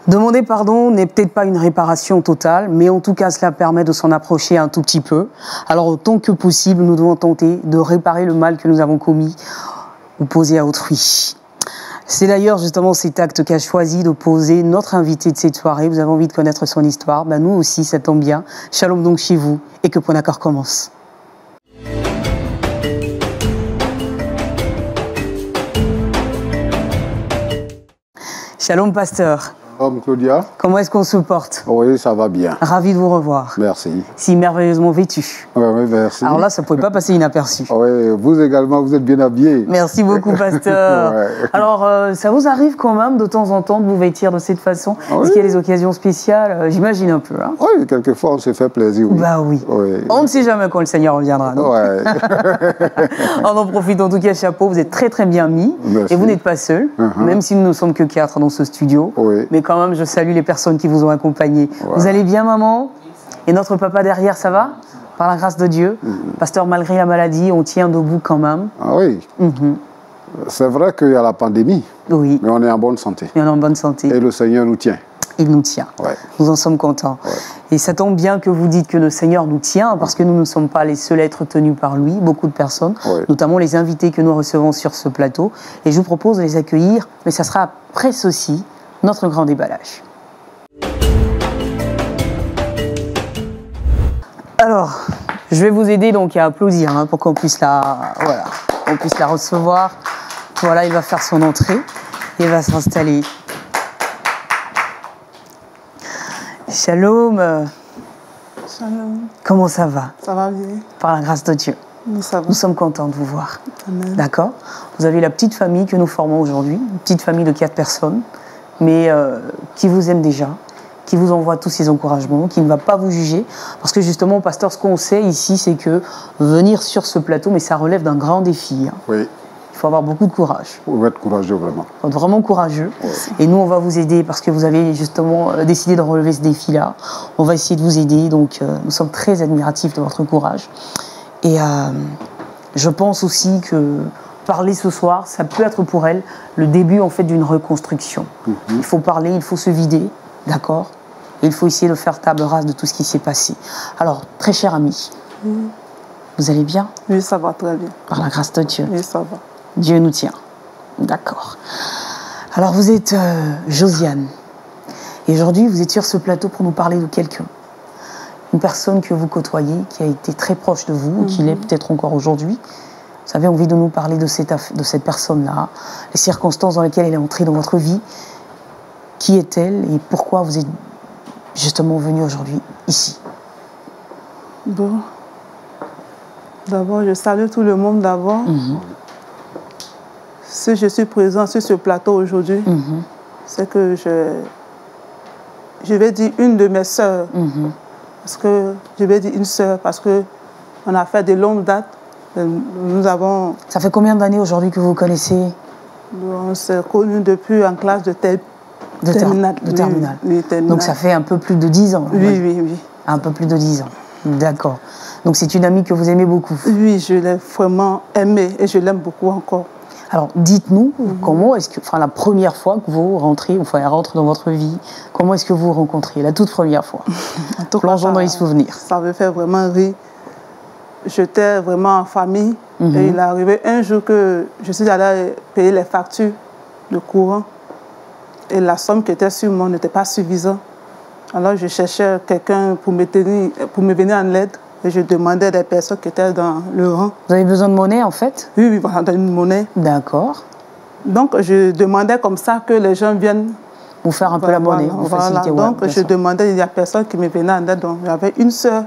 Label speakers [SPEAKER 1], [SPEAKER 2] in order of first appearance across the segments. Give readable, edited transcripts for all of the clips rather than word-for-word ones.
[SPEAKER 1] Demander pardon n'est peut-être pas une réparation totale, mais en tout cas, cela permet de s'en approcher un tout petit peu. Alors, autant que possible, nous devons tenter de réparer le mal que nous avons commis ou posé à autrui. C'est d'ailleurs justement cet acte qu'a choisi de poser notre invité de cette soirée. Vous avez envie de connaître son histoire, ben nous aussi, ça tombe bien. Shalom donc chez vous et que Point d'accord commence. Shalom pasteur.
[SPEAKER 2] Claudia.
[SPEAKER 1] Comment est-ce qu'on se porte?
[SPEAKER 2] Oui, ça va bien.
[SPEAKER 1] Ravi de vous revoir.
[SPEAKER 2] Merci.
[SPEAKER 1] Si merveilleusement vêtu.
[SPEAKER 2] Oui, merci.
[SPEAKER 1] Alors là, ça ne pouvait pas passer inaperçu.
[SPEAKER 2] Oui, vous également, vous êtes bien habillé.
[SPEAKER 1] Merci beaucoup, pasteur.
[SPEAKER 2] Ouais.
[SPEAKER 1] Alors, ça vous arrive quand même de temps en temps de vous vêtir de cette façon?
[SPEAKER 2] Oui.
[SPEAKER 1] Est-ce qu'il y a des occasions spéciales? J'imagine un peu. Hein?
[SPEAKER 2] Oui, quelquefois, on se fait plaisir. Oui.
[SPEAKER 1] Bah oui. On ne sait jamais quand le Seigneur reviendra.
[SPEAKER 2] Ouais.
[SPEAKER 1] On en profite en tout cas, chapeau. Vous êtes très très bien mis.
[SPEAKER 2] Merci.
[SPEAKER 1] Et vous n'êtes pas seul, même si nous ne sommes que 4 dans ce studio.
[SPEAKER 2] Oui.
[SPEAKER 1] Mais quand même, je salue les personnes qui vous ont accompagné. Ouais. Vous allez bien, maman? Et notre papa derrière, ça va? Par la grâce de Dieu. Pasteur, malgré la maladie, on tient debout quand même.
[SPEAKER 2] Ah oui. C'est vrai qu'il y a la pandémie.
[SPEAKER 1] Oui.
[SPEAKER 2] Mais on est en bonne santé.
[SPEAKER 1] Et on est en bonne santé.
[SPEAKER 2] Et le Seigneur nous tient.
[SPEAKER 1] Il nous tient.
[SPEAKER 2] Ouais.
[SPEAKER 1] Nous en sommes contents.
[SPEAKER 2] Ouais.
[SPEAKER 1] Et ça tombe bien que vous dites que le Seigneur nous tient, parce que nous ne sommes pas les seuls à être tenus par lui, beaucoup de personnes, notamment les invités que nous recevons sur ce plateau. Et je vous propose de les accueillir, mais ça sera après ceci, notre grand déballage. Alors, je vais vous aider donc à applaudir pour qu'on puisse on puisse la recevoir. Voilà, il va faire son entrée. Il va s'installer. Shalom.
[SPEAKER 3] Shalom.
[SPEAKER 1] Comment ça va?
[SPEAKER 3] Ça va bien.
[SPEAKER 1] Par la grâce de Dieu.
[SPEAKER 3] Nous
[SPEAKER 1] sommes contents de vous voir.
[SPEAKER 3] Amen.
[SPEAKER 1] D'accord? Vous avez la petite famille que nous formons aujourd'hui, une petite famille de 4 personnes, mais qui vous aime déjà, qui vous envoie tous ces encouragements, qui ne va pas vous juger. Parce que justement, pasteur, ce qu'on sait ici, c'est que venir sur ce plateau, mais ça relève d'un grand défi.
[SPEAKER 2] Oui.
[SPEAKER 1] Il faut avoir beaucoup de courage.
[SPEAKER 2] Vous êtes courageux, vraiment.
[SPEAKER 1] Il faut être vraiment courageux.
[SPEAKER 2] Oui.
[SPEAKER 1] Et nous, on va vous aider parce que vous avez justement décidé de relever ce défi-là. On va essayer de vous aider. Donc, nous sommes très admiratifs de votre courage. Et je pense aussi que parler ce soir, ça peut être pour elle le début, en fait, d'une reconstruction. Il faut parler, il faut se vider, d'accord? Et il faut essayer de faire table rase de tout ce qui s'est passé. Alors, très cher ami, vous allez bien?
[SPEAKER 3] Oui, ça va très bien.
[SPEAKER 1] Par la grâce de Dieu.
[SPEAKER 3] Oui, ça va.
[SPEAKER 1] Dieu nous tient. D'accord. Alors, vous êtes Josiane. Et aujourd'hui, vous êtes sur ce plateau pour nous parler de quelqu'un. Une personne que vous côtoyez, qui a été très proche de vous, qui l'est peut-être encore aujourd'hui. Vous avez envie de nous parler de cette personne-là, les circonstances dans lesquelles elle est entrée dans votre vie. Qui est-elle et pourquoi vous êtes justement venu aujourd'hui ici?
[SPEAKER 3] Bon. D'abord, je salue tout le monde d'abord. Si je suis présent sur ce plateau aujourd'hui, c'est que je vais dire une de mes sœurs. Parce que je vais dire une sœur parce que on a fait de longues dates. Nous avons...
[SPEAKER 1] Ça fait combien d'années aujourd'hui que vous connaissez?
[SPEAKER 3] On s'est connus depuis en classe de terminale.
[SPEAKER 1] De terminale.
[SPEAKER 3] Oui, terminale.
[SPEAKER 1] Donc ça fait un peu plus de 10 ans.
[SPEAKER 3] Oui.
[SPEAKER 1] Un peu plus de 10 ans. D'accord. Donc c'est une amie que vous aimez beaucoup.
[SPEAKER 3] Oui, je l'ai vraiment aimée et je l'aime beaucoup encore.
[SPEAKER 1] Alors dites-nous, comment est-ce que, la première fois que vous rentrez, elle rentre dans votre vie, comment est-ce que vous vous rencontrez, la toute première fois? Plongeons dans les souvenirs.
[SPEAKER 3] Ça me fait vraiment rire. J'étais vraiment en famille et il est arrivé un jour que je suis allée payer les factures de courant et la somme qui était sur moi n'était pas suffisante. Alors je cherchais quelqu'un pour me venir en aide et je demandais à des personnes qui étaient dans le rang.
[SPEAKER 1] Vous avez besoin de monnaie en fait?
[SPEAKER 3] Oui, voilà, une monnaie.
[SPEAKER 1] D'accord.
[SPEAKER 3] Donc je demandais comme ça que les gens viennent
[SPEAKER 1] vous faire un peu la monnaie, vous faciliter.
[SPEAKER 3] Donc je demandais, il y a personne qui me venait en aide. Donc il y avait une sœur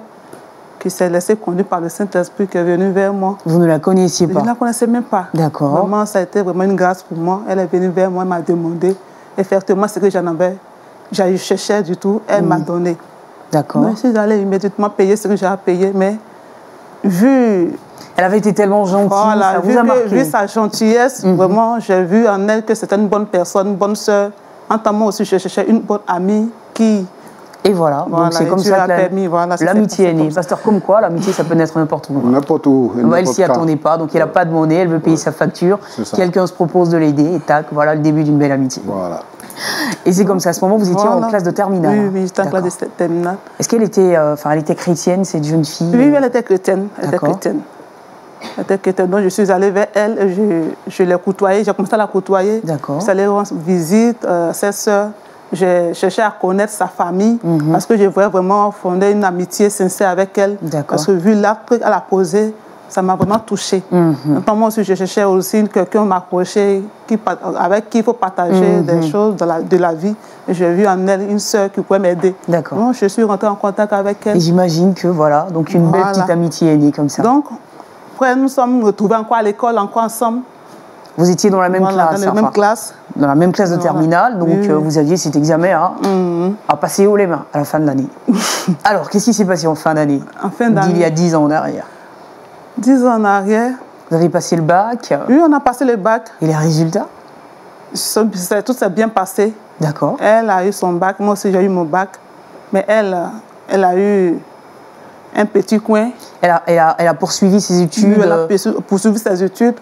[SPEAKER 3] qui s'est laissée conduire par le Saint-Esprit qui est venue vers moi.
[SPEAKER 1] Vous ne la connaissiez pas?
[SPEAKER 3] Je ne la connaissais même pas.
[SPEAKER 1] D'accord.
[SPEAKER 3] Vraiment, ça a été vraiment une grâce pour moi. Elle est venue vers moi, elle m'a demandé effectivement ce que j'en avais. Je cherchais du tout, elle m'a donné.
[SPEAKER 1] D'accord.
[SPEAKER 3] Je suis allée immédiatement payer ce que j'ai à payer, mais vu...
[SPEAKER 1] Elle avait été tellement gentille,
[SPEAKER 3] voilà,
[SPEAKER 1] ça vous a marqué.
[SPEAKER 3] Vu sa gentillesse, vraiment, j'ai vu en elle que c'était une bonne personne, une bonne sœur. En tant que moi aussi, je cherchais une bonne amie qui...
[SPEAKER 1] Et voilà, donc c'est comme ça que l'amitié est née. Pasteur, comme quoi, l'amitié, ça peut naître n'importe où.
[SPEAKER 2] N'importe où.
[SPEAKER 1] Elle s'y attendait pas, donc elle n'a pas de monnaie, elle veut payer sa facture. Quelqu'un se propose de l'aider, et tac, voilà le début d'une belle amitié.
[SPEAKER 2] Voilà.
[SPEAKER 1] Et c'est comme ça, à ce moment, vous étiez en classe de terminale.
[SPEAKER 3] Oui, oui, j'étais en classe de terminale.
[SPEAKER 1] Est-ce qu'elle était, elle était chrétienne, cette jeune fille?
[SPEAKER 3] Oui, elle était chrétienne. Elle était chrétienne. Elle était chrétienne. Donc, je suis allée vers elle, je l'ai côtoyée, j'ai commencé à la côtoyer.
[SPEAKER 1] D'accord.
[SPEAKER 3] Je suis allée rendre visite à ses sœurs. J'ai cherché à connaître sa famille parce que je voulais vraiment fonder une amitié sincère avec elle. Parce que vu l'acte qu'elle a posé, ça m'a vraiment touchée. Moi aussi, je cherchais aussi quelqu'un m'approcher, avec qui il faut partager des choses de la vie. J'ai vu en elle une sœur qui pouvait m'aider.
[SPEAKER 1] D'accord.
[SPEAKER 3] Donc, je suis rentrée en contact avec elle.
[SPEAKER 1] Et j'imagine que voilà, donc une belle petite amitié est née comme ça.
[SPEAKER 3] Donc, après, nous sommes retrouvés encore à l'école, encore ensemble.
[SPEAKER 1] Vous étiez dans la même classe?
[SPEAKER 3] Dans la même classe.
[SPEAKER 1] Dans la même classe de terminale, donc vous aviez cet examen à passer haut les mains à la fin de l'année. Alors, qu'est-ce qui s'est passé en fin d'année? En fin d'année. Il y a 10 ans en arrière.
[SPEAKER 3] 10 ans en arrière.
[SPEAKER 1] Vous avez passé le bac?
[SPEAKER 3] Oui, on a passé le bac.
[SPEAKER 1] Et les résultats?
[SPEAKER 3] Tout s'est bien passé.
[SPEAKER 1] D'accord.
[SPEAKER 3] Elle a eu son bac, moi aussi j'ai eu mon bac. Mais elle a eu un petit coin.
[SPEAKER 1] Elle a poursuivi ses études?
[SPEAKER 3] Oui, elle a poursuivi ses études.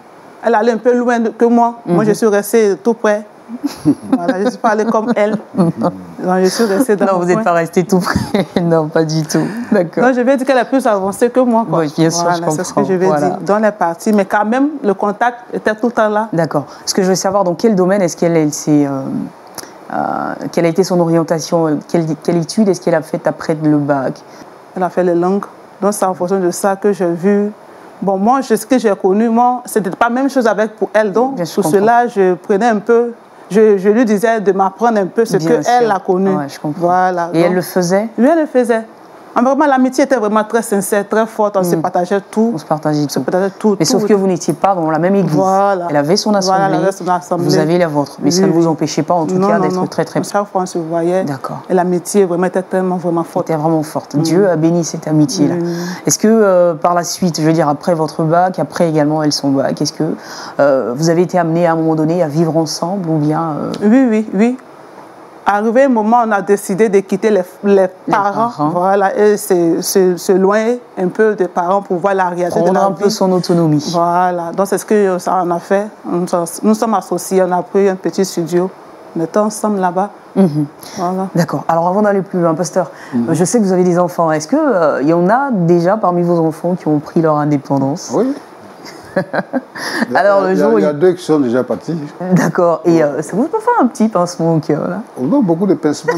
[SPEAKER 3] Elle allait un peu loin que moi. Moi, je suis restée tout près. Voilà, je ne suis pas allée comme elle. Donc, je suis restée dans
[SPEAKER 1] Non, vous n'êtes pas restée tout près. Non, pas du tout. D'accord.
[SPEAKER 3] Donc, je vais dire qu'elle est plus avancée que moi. Quoi.
[SPEAKER 1] Oui, bien sûr, je comprends.
[SPEAKER 3] C'est ce que je vais dire. Dans les parties. Mais quand même, le contact était tout le temps là.
[SPEAKER 1] D'accord. Ce que je veux savoir, dans quel domaine est-ce qu'elle quelle a été son orientation? Quelle étude est-ce qu'elle a faite après le bac?
[SPEAKER 3] Elle a fait les langues. Donc, c'est en fonction de ça que j'ai vu. Bon, moi, ce que j'ai connu, moi, ce n'était pas la même chose pour elle. Donc, pour cela, je prenais un peu, je lui disais de m'apprendre un peu ce qu'elle a connu.
[SPEAKER 1] Ouais, je comprends.
[SPEAKER 3] Voilà.
[SPEAKER 1] Et donc, elle le faisait?
[SPEAKER 3] Oui, elle le faisait. Vraiment, l'amitié était vraiment très sincère, très forte. On se partageait tout.
[SPEAKER 1] On se partageait tout.
[SPEAKER 3] tout.
[SPEAKER 1] Mais sauf que vous n'étiez pas dans la même église.
[SPEAKER 3] Voilà.
[SPEAKER 1] Elle avait son assemblée.
[SPEAKER 3] Voilà, elle avait son assemblée.
[SPEAKER 1] Vous aviez la vôtre. Mais ça ne vous empêchait pas, en tout cas, d'être très, très...
[SPEAKER 3] Chaque fois, on se voyait.
[SPEAKER 1] D'accord.
[SPEAKER 3] Et l'amitié vraiment était vraiment forte.
[SPEAKER 1] Était vraiment forte. Dieu a béni cette amitié-là. Est-ce que, par la suite, je veux dire, après votre bac, après également elle son bac, est-ce que vous avez été amenés à un moment donné à vivre ensemble ou bien...
[SPEAKER 3] Oui. Arrivé un moment, on a décidé de quitter les parents. Voilà, et se loin un peu des parents pour voir la réalité de la vie.
[SPEAKER 1] Prendre un peu son autonomie.
[SPEAKER 3] Voilà, donc c'est ce qu'on a fait. Nous sommes associés, on a pris un petit studio. On était ensemble là-bas. Voilà.
[SPEAKER 1] D'accord. Alors avant d'aller plus loin, pasteur, je sais que vous avez des enfants. Est-ce qu'il y en a déjà parmi vos enfants qui ont pris leur indépendance?
[SPEAKER 2] Oui.
[SPEAKER 1] Alors, le jour
[SPEAKER 2] il y a 2 qui sont déjà partis.
[SPEAKER 1] D'accord. Et ça vous peut faire un petit pincement au cœur, là?
[SPEAKER 2] Non, beaucoup de pincements.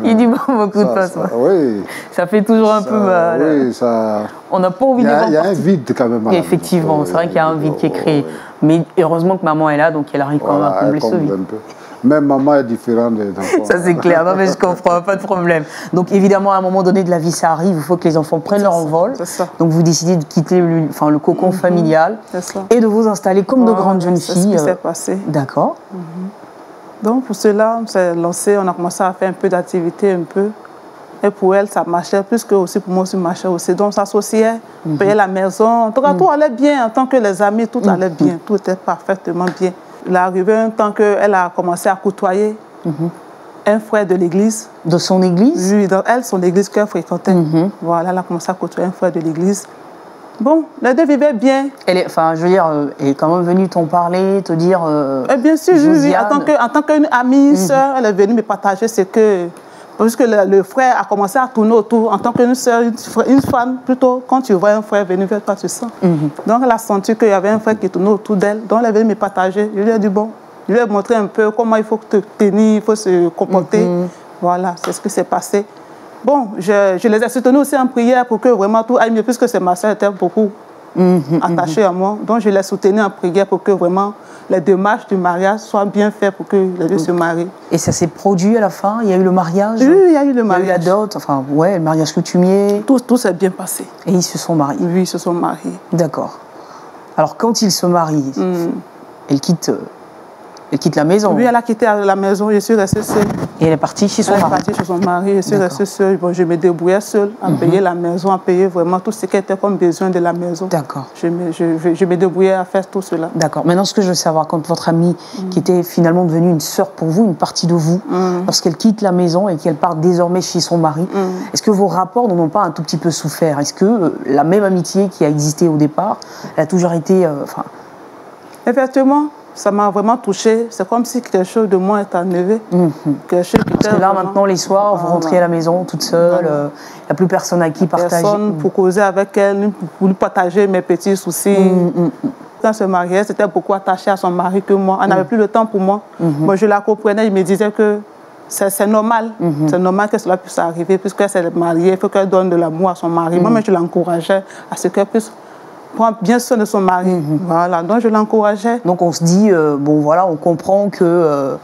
[SPEAKER 1] Il dit beaucoup de pincements.
[SPEAKER 2] Oui.
[SPEAKER 1] Ça fait toujours un peu mal.
[SPEAKER 2] Oui, ça...
[SPEAKER 1] On n'a pas envie de voir.
[SPEAKER 2] Il y a un vide quand même.
[SPEAKER 1] Effectivement, c'est vrai qu'il y a un vide qui est créé. Mais heureusement que maman est là, donc elle arrive quand même à combler ce vide.
[SPEAKER 2] Même maman est différente des enfants.
[SPEAKER 1] Ça, c'est clair. Non, mais je comprends, pas de problème. Donc, évidemment, à un moment donné de la vie, ça arrive. Il faut que les enfants prennent leur envol. Donc, vous décidez de quitter le cocon familial et de vous installer comme de grandes jeunes filles.
[SPEAKER 3] C'est ce qui s'est passé.
[SPEAKER 1] D'accord.
[SPEAKER 3] Donc, pour cela, on s'est lancé. On a commencé à faire un peu d'activité, un peu. Et pour elle, ça marchait, plus que aussi pour moi, ça marchait aussi. Donc, on s'associait, on payait la maison. En tout cas, tout allait bien. En tant que les amis, tout allait bien. Tout était parfaitement bien. Il est arrivé un temps qu'elle a commencé à côtoyer un frère de l'église. De son église? Oui, son église qu'elle fréquentait. Voilà, elle a commencé à côtoyer un frère de l'église. Bon, les deux vivaient bien. Elle est quand même venue t'en parler, te dire... bien sûr, oui. En tant qu'une amie, sœur, elle est venue me partager ce que... Parce que le frère a commencé à tourner autour. En tant qu'une sœur, une femme, plutôt, quand tu vois un frère venir vers toi, tu sens. Donc, elle a senti qu'il y avait un frère qui tournait autour d'elle. Donc, elle est venue me partager. Je lui ai dit, bon, je lui ai montré un peu comment il faut te tenir, il faut se comporter. Voilà, c'est ce qui s'est passé. Bon, je les ai soutenus aussi en prière pour que vraiment tout aille mieux, puisque ma sœur était beaucoup attachée à moi. Donc, je les soutenais en prière pour que vraiment les démarches du mariage soient bien faites pour que les deux se marient. Et ça s'est produit à la fin? Il y a eu le mariage? Oui, il y a eu le mariage. Il y a eu la dot, enfin, ouais, le mariage coutumier. Tout s'est bien passé. Et ils se sont mariés? Oui, ils se sont mariés. D'accord. Alors, quand ils se marient, elle quitte la maison? Oui, elle a quitté la maison, je suis restée seule. Et elle est partie chez son mari? Elle est partie chez son mari, je suis restée seule. Bon, je me débrouillais seule à payer la maison, à payer vraiment tout ce qui était comme besoin de la maison. D'accord. Je me débrouillais à faire tout cela. D'accord. Maintenant, ce que je veux savoir, quand votre amie, qui était finalement devenue une sœur pour vous, une partie de vous, lorsqu'elle quitte la maison et qu'elle part désormais chez son mari, est-ce que vos rapports n'en ont pas un tout petit peu souffert? Est-ce que la même amitié qui a existé au départ, elle a toujours été... Effectivement, ça m'a vraiment touchée. C'est comme si quelque chose de moi est enlevé. Quelque chose qui
[SPEAKER 1] Parce que là, maintenant, les soirs, vous rentrez à la maison toute seule. Il n'y a plus personne à qui partager.
[SPEAKER 3] Personne pour causer avec elle, pour lui partager mes petits soucis. Quand elle se mariait, c'était beaucoup attaché à son mari que moi. Elle n'avait plus le temps pour moi. Moi, je la comprenais. Je me disais que c'est normal. C'est normal que cela puisse arriver. Puisqu'elle s'est mariée, il faut qu'elle donne de l'amour à son mari. Moi, je l'encourageais à ce qu'elle puisse prendre bien soin de son mari. Voilà, donc je l'encourageais.
[SPEAKER 1] Donc on se dit, bon voilà, on comprend que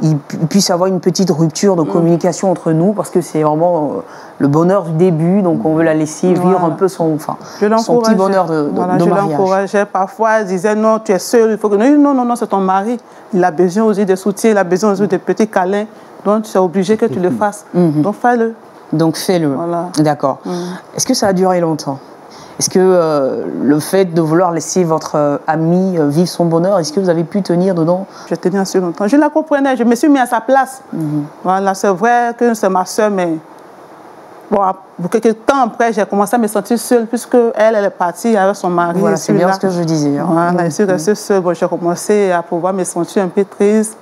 [SPEAKER 1] il puisse y avoir une petite rupture de communication entre nous, parce que c'est vraiment le bonheur du début, donc on veut la laisser vivre un peu son petit bonheur de mariage.
[SPEAKER 3] Je l'encourageais. Parfois, elle disait, non, tu es seule, il faut que... Non, c'est ton mari. Il a besoin aussi de soutien, il a besoin aussi de petits câlins. Donc, tu es obligé que tu le fasses. Donc, fais-le.
[SPEAKER 1] Donc, fais-le.
[SPEAKER 3] Voilà.
[SPEAKER 1] D'accord. Est-ce que ça a duré longtemps? Est-ce que le fait de vouloir laisser votre ami vivre son bonheur, est-ce que vous avez pu tenir dedans?
[SPEAKER 3] Je tenais assez longtemps. Je la comprenais, je me suis mis à sa place. Voilà, c'est vrai que c'est ma soeur, mais bon, quelques temps après, j'ai commencé à me sentir seule, puisque elle est partie avec son mari.
[SPEAKER 1] Voilà, c'est bien ce que je disais.
[SPEAKER 3] Voilà, je suis restée seule. Bon, j'ai commencé à pouvoir me sentir un peu triste,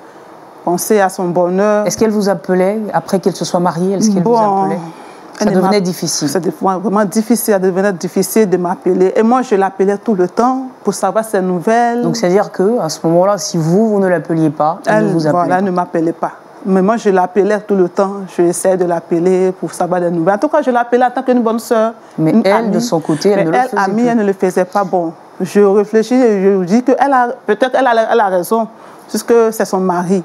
[SPEAKER 3] penser à son bonheur.
[SPEAKER 1] Est-ce qu'elle vous appelait, après qu'elle se soit mariée, est-ce qu'elle vous appelait? Ça devenait difficile.
[SPEAKER 3] Ça devenait vraiment difficile, ça devenait difficile de m'appeler. Et moi, je l'appelais tout le temps pour savoir ses nouvelles.
[SPEAKER 1] Donc, c'est-à-dire qu'à ce moment-là, si vous ne l'appeliez pas, elle ne vous appelait
[SPEAKER 3] voilà, elle ne m'appelait pas. Mais moi, je l'appelais tout le temps. Je essayais de l'appeler pour savoir des nouvelles. En tout cas, je l'appelais en tant qu'une bonne soeur.
[SPEAKER 1] Mais elle, amie, de son côté, elle ne le faisait
[SPEAKER 3] amie,
[SPEAKER 1] plus.
[SPEAKER 3] Elle ne le faisait pas. Bon, je réfléchis et je me dis que peut-être elle a raison, puisque c'est son mari.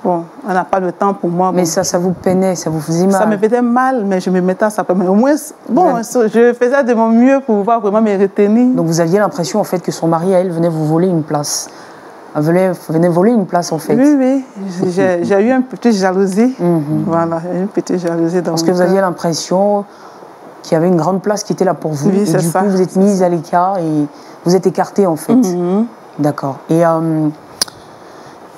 [SPEAKER 3] Bon, elle n'a pas le temps pour moi.
[SPEAKER 1] Mais ça vous peinait, ça vous faisait mal?
[SPEAKER 3] Ça me faisait mal, mais je me mettais à sa place. Mais au moins, bon, je faisais de mon mieux pour pouvoir vraiment me retenir.
[SPEAKER 1] Donc vous aviez l'impression, en fait, que son mari, elle, venait vous voler une place. Elle venait voler une place, en fait.
[SPEAKER 3] Oui. J'ai eu une petite jalousie. Voilà, une petite jalousie dans
[SPEAKER 1] Parce que vous aviez l'impression qu'il y avait une grande place qui était là pour vous.
[SPEAKER 3] Oui,
[SPEAKER 1] et du coup, vous êtes mise à l'écart et vous êtes écartée, en fait. D'accord. Et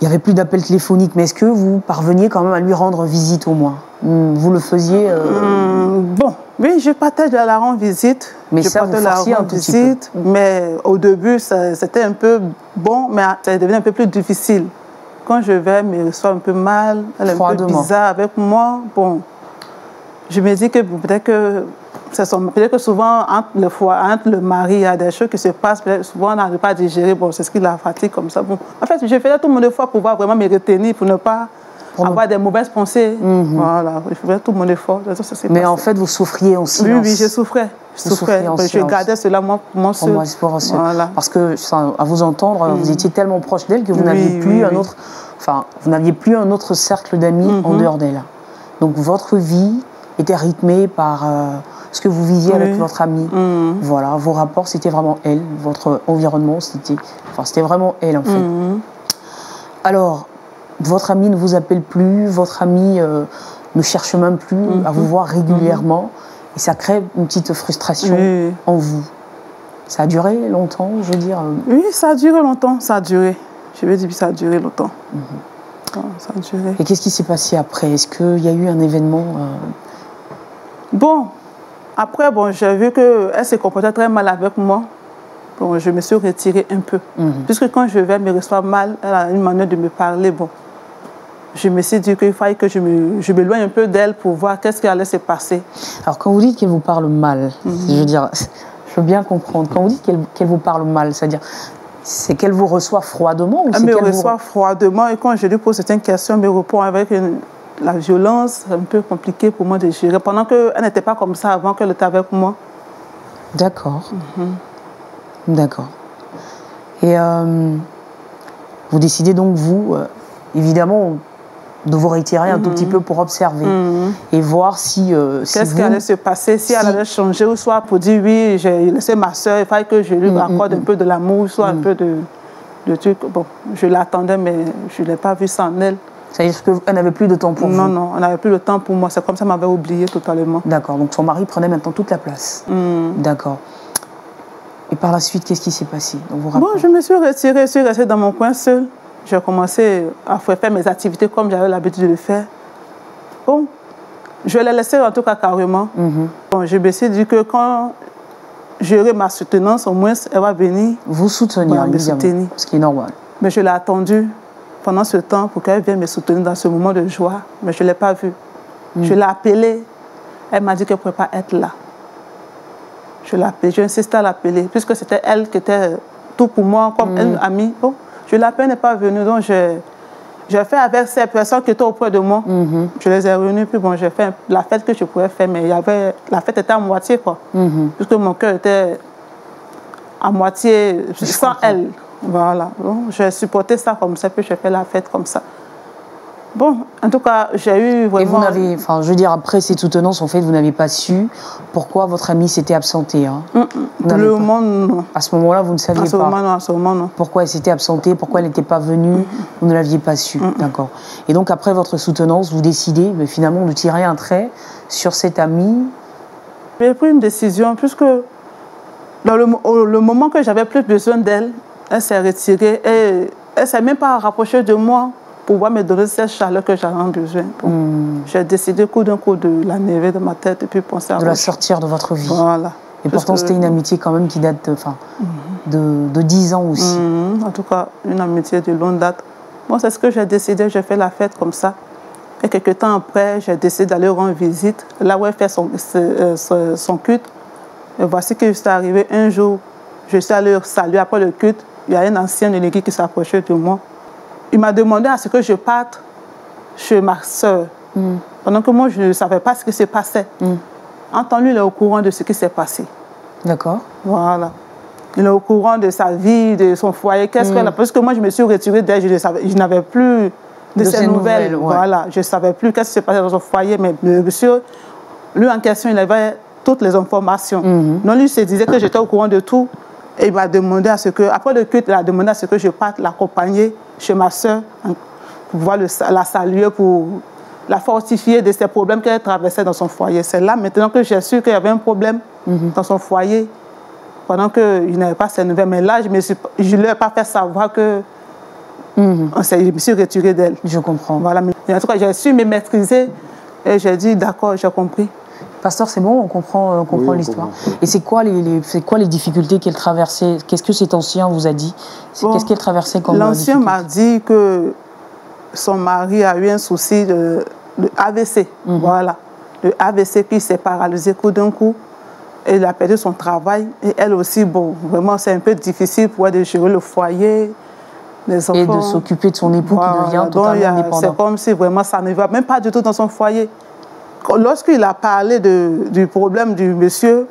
[SPEAKER 1] il n'y avait plus d'appels téléphoniques, mais est-ce que vous parveniez quand même à lui rendre visite au moins? Vous le faisiez
[SPEAKER 3] Bon, oui, je partais de la rendre visite.
[SPEAKER 1] Mais ça, vous forciez un tout petit peu.
[SPEAKER 3] Mais au début, c'était un peu bon, mais ça devenait un peu plus difficile. Quand je vais, elle me reçoit un peu mal, elle est un peu bizarre avec moi. Bon, je me dis que peut-être que souvent, entre le mari, il y a des choses qui se passent, souvent on n'arrive pas à digérer, bon, c'est ce qui la fatigue comme ça. Bon. En fait, je faisais tout mon effort pour pouvoir vraiment me retenir, pour ne pas avoir des mauvaises pensées. Voilà, je faisais tout mon effort.
[SPEAKER 1] Mais en fait, vous souffriez en silence.
[SPEAKER 3] Oui, je souffrais. Je gardais cela moi pour moi seul.
[SPEAKER 1] Voilà. Parce que, à vous entendre, vous étiez tellement proche d'elle que vous n'aviez plus un autre... Enfin, vous n'aviez plus un autre cercle d'amis en dehors d'elle. Donc, votre vie était rythmée par... ce que vous viviez avec votre amie. Voilà, vos rapports, c'était vraiment elle. Votre environnement, c'était vraiment elle, en fait. Alors, votre amie ne vous appelle plus, votre amie ne cherche même plus à vous voir régulièrement. Et ça crée une petite frustration en vous. Ça a duré longtemps, je veux dire
[SPEAKER 3] Oui, ça a duré longtemps, ça a duré. Je vais dire que ça a duré longtemps. Ça a duré.
[SPEAKER 1] Et qu'est-ce qui s'est passé après? Est-ce qu'il y a eu un événement
[SPEAKER 3] Bon, après, bon, j'ai vu qu'elle se comportait très mal avec moi. Bon, je me suis retirée un peu. Puisque quand je vais me recevoir mal, elle a une manière de me parler. Bon, je me suis dit qu'il fallait que je m'éloigne un peu d'elle pour voir qu'est-ce qui allait se passer.
[SPEAKER 1] Alors, quand vous dites qu'elle vous parle mal, je veux dire, je veux bien comprendre. Quand vous dites qu'elle vous parle mal, c'est-à-dire, c'est qu'elle vous reçoit froidement ou
[SPEAKER 3] elle me reçoit froidement et quand je lui pose certaines questions, elle me répond avec la violence. C'est un peu compliqué pour moi de gérer. Pendant qu'elle n'était pas comme ça avant qu'elle était avec moi.
[SPEAKER 1] D'accord. D'accord. Et vous décidez donc, vous, évidemment, de vous retirer un tout petit peu pour observer et voir si...
[SPEAKER 3] qu'est-ce qui allait se passer, si elle allait changer, ou soit pour dire oui, j'ai laissé ma soeur, il fallait que je lui accorde un peu de l'amour, soit un peu de trucs. Bon, je l'attendais, mais je ne l'ai pas vu ça en elle.
[SPEAKER 1] C'est-à-dire qu'elle n'avait plus de temps pour vous?
[SPEAKER 3] Non, elle n'avait plus de temps pour moi. C'est comme ça qu'elle m'avait oublié totalement.
[SPEAKER 1] D'accord, donc son mari prenait maintenant toute la place. D'accord. Et par la suite, qu'est-ce qui s'est passé?
[SPEAKER 3] Bon, je me suis retirée, je suis restée dans mon coin seule. J'ai commencé à faire mes activités comme j'avais l'habitude de le faire. Bon, je l'ai laissée en tout cas carrément. Bon, je me suis dit que quand j'aurai ma soutenance, au moins, elle va venir.
[SPEAKER 1] Vous soutenir, évidemment, ce qui est normal.
[SPEAKER 3] Mais je l'ai attendue pendant ce temps pour qu'elle vienne me soutenir dans ce moment de joie. Mais je ne l'ai pas vue. Je l'ai appelée. Elle m'a dit qu'elle ne pouvait pas être là. Je l'ai appelée. J'ai insisté à l'appeler. Puisque c'était elle qui était tout pour moi, comme une amie. Bon, je l'ai appelée, elle n'est pas venue. Donc, j'ai fait avec ces personnes qui étaient auprès de moi. Je les ai réunies. Puis bon, j'ai fait la fête que je pouvais faire. Mais la fête était à moitié, quoi. Puisque mon cœur était à moitié sans elle. Voilà. Bon, j'ai supporté ça comme ça. Puis j'ai fait la fête comme ça. Bon, en tout cas, j'ai eu vraiment... Et
[SPEAKER 1] vous n'avez, enfin, je veux dire, après ces soutenances, en fait, vous n'avez pas su pourquoi votre amie s'était absentée. Hein.
[SPEAKER 3] Le moment, non.
[SPEAKER 1] À ce moment-là, vous ne saviez pas.
[SPEAKER 3] À ce moment, non.
[SPEAKER 1] Pourquoi elle s'était absentée, pourquoi elle n'était pas venue, vous ne l'aviez pas su. D'accord. Et donc, après votre soutenance, vous décidez finalement de tirer un trait sur cette amie.
[SPEAKER 3] J'ai pris une décision, puisque dans le moment que j'avais plus besoin d'elle, elle s'est retirée et elle ne s'est même pas rapprochée de moi pour pouvoir me donner cette chaleur que j'avais besoin. J'ai décidé coup d'un coup de la lever de ma tête et puis penser à...
[SPEAKER 1] De la sortir de votre vie.
[SPEAKER 3] Voilà.
[SPEAKER 1] Et pourtant, c'était une amitié quand même qui date de 10 ans aussi.
[SPEAKER 3] En tout cas, une amitié de longue date. Bon, c'est ce que j'ai décidé. J'ai fait la fête comme ça. Et quelques temps après, j'ai décidé d'aller rendre visite, là où elle fait son culte. Et voici que c'est arrivé un jour. Je suis allée saluer après le culte. Il y a un ancien de l'église qui s'approchait de moi. Il m'a demandé à ce que je parte chez ma soeur. Pendant que moi, je ne savais pas ce qui se passait. En temps, lui, il est au courant de ce qui s'est passé.
[SPEAKER 1] D'accord.
[SPEAKER 3] Voilà. Il est au courant de sa vie, de son foyer. Qu'est-ce qu'elle a... Parce que moi, je me suis retirée d'elle. Je n'avais plus de ses nouvelles. Voilà. Je ne savais plus qu'est-ce qui s'est passé dans son foyer. Mais le monsieur, lui, en question, il avait toutes les informations. Donc, lui, il se disait que j'étais au courant de tout. Et il m'a demandé à ce que, après le culte, il a demandé à ce que je parte l'accompagner chez ma soeur pour pouvoir la saluer, pour la fortifier de ses problèmes qu'elle traversait dans son foyer. C'est là maintenant que j'ai su qu'il y avait un problème dans son foyer, pendant qu'il n'avait pas ses nouvelles. Mais là, je ne lui ai pas fait savoir que je me suis retirée d'elle.
[SPEAKER 1] Je comprends.
[SPEAKER 3] Voilà. Mais en tout cas, j'ai su me maîtriser et j'ai dit d'accord, j'ai compris.
[SPEAKER 1] Pasteur, c'est bon, on comprend
[SPEAKER 2] Oui,
[SPEAKER 1] l'histoire. Et c'est quoi les difficultés qu'elle traversait? Qu'est-ce que cet ancien vous a dit? Qu'est-ce qu'elle traversait comme
[SPEAKER 3] L'ancien m'a dit que son mari a eu un souci de AVC. Voilà. Le AVC, puis il s'est paralysé coup d'un coup. Et il a perdu son travail. Et elle aussi, bon, vraiment, c'est un peu difficile pour elle de gérer le foyer, les enfants.
[SPEAKER 1] Et de s'occuper de son époux qui devient totalement indépendant. C'est
[SPEAKER 3] comme si vraiment ça ne va même pas du tout dans son foyer. Lorsqu'il a parlé du problème du monsieur,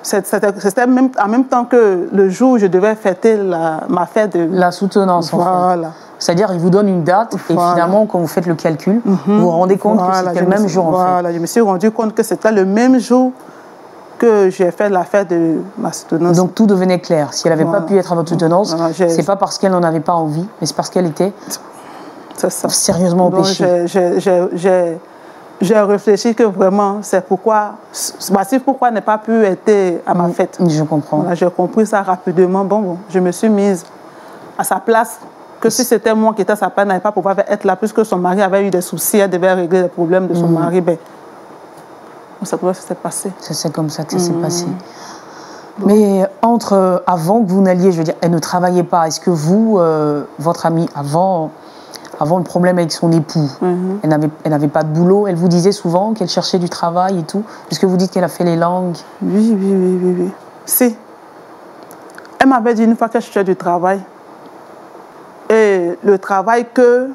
[SPEAKER 3] c'était même, en même temps que le jour où je devais fêter ma fête de...
[SPEAKER 1] La soutenance,
[SPEAKER 3] voilà.
[SPEAKER 1] En fait. C'est-à-dire, il vous donne une date, et finalement, quand vous faites le calcul, vous vous rendez compte que c'était le même jour, en fait.
[SPEAKER 3] Voilà, je me suis rendu compte que c'était le même jour que j'ai fait la fête de ma soutenance.
[SPEAKER 1] Donc, tout devenait clair. Si elle n'avait pas pu être à votre soutenance, c'est pas parce qu'elle n'en avait pas envie, mais c'est parce qu'elle était sérieusement empêchée.
[SPEAKER 3] J'ai réfléchi que vraiment, c'est pourquoi elle n'a pas pu être à ma fête.
[SPEAKER 1] Je comprends.
[SPEAKER 3] Voilà, j'ai compris ça rapidement. Bon, je me suis mise à sa place. Que si c'était moi qui étais à sa place, elle n'allait pas pouvoir être là, puisque son mari avait eu des soucis, elle devait régler les problèmes de son mari. Ben, c'est comme ça que ça s'est passé.
[SPEAKER 1] C'est comme ça que ça s'est passé. Mais avant que vous n'alliez, je veux dire, elle ne travaillait pas. Est-ce que vous, votre amie, avant le problème avec son époux, elle n'avait pas de boulot, elle vous disait souvent qu'elle cherchait du travail et tout, puisque vous dites qu'elle a fait les langues?
[SPEAKER 3] Oui. Si. Elle m'avait dit une fois qu'elle cherchait du travail. Et le travail qu'elle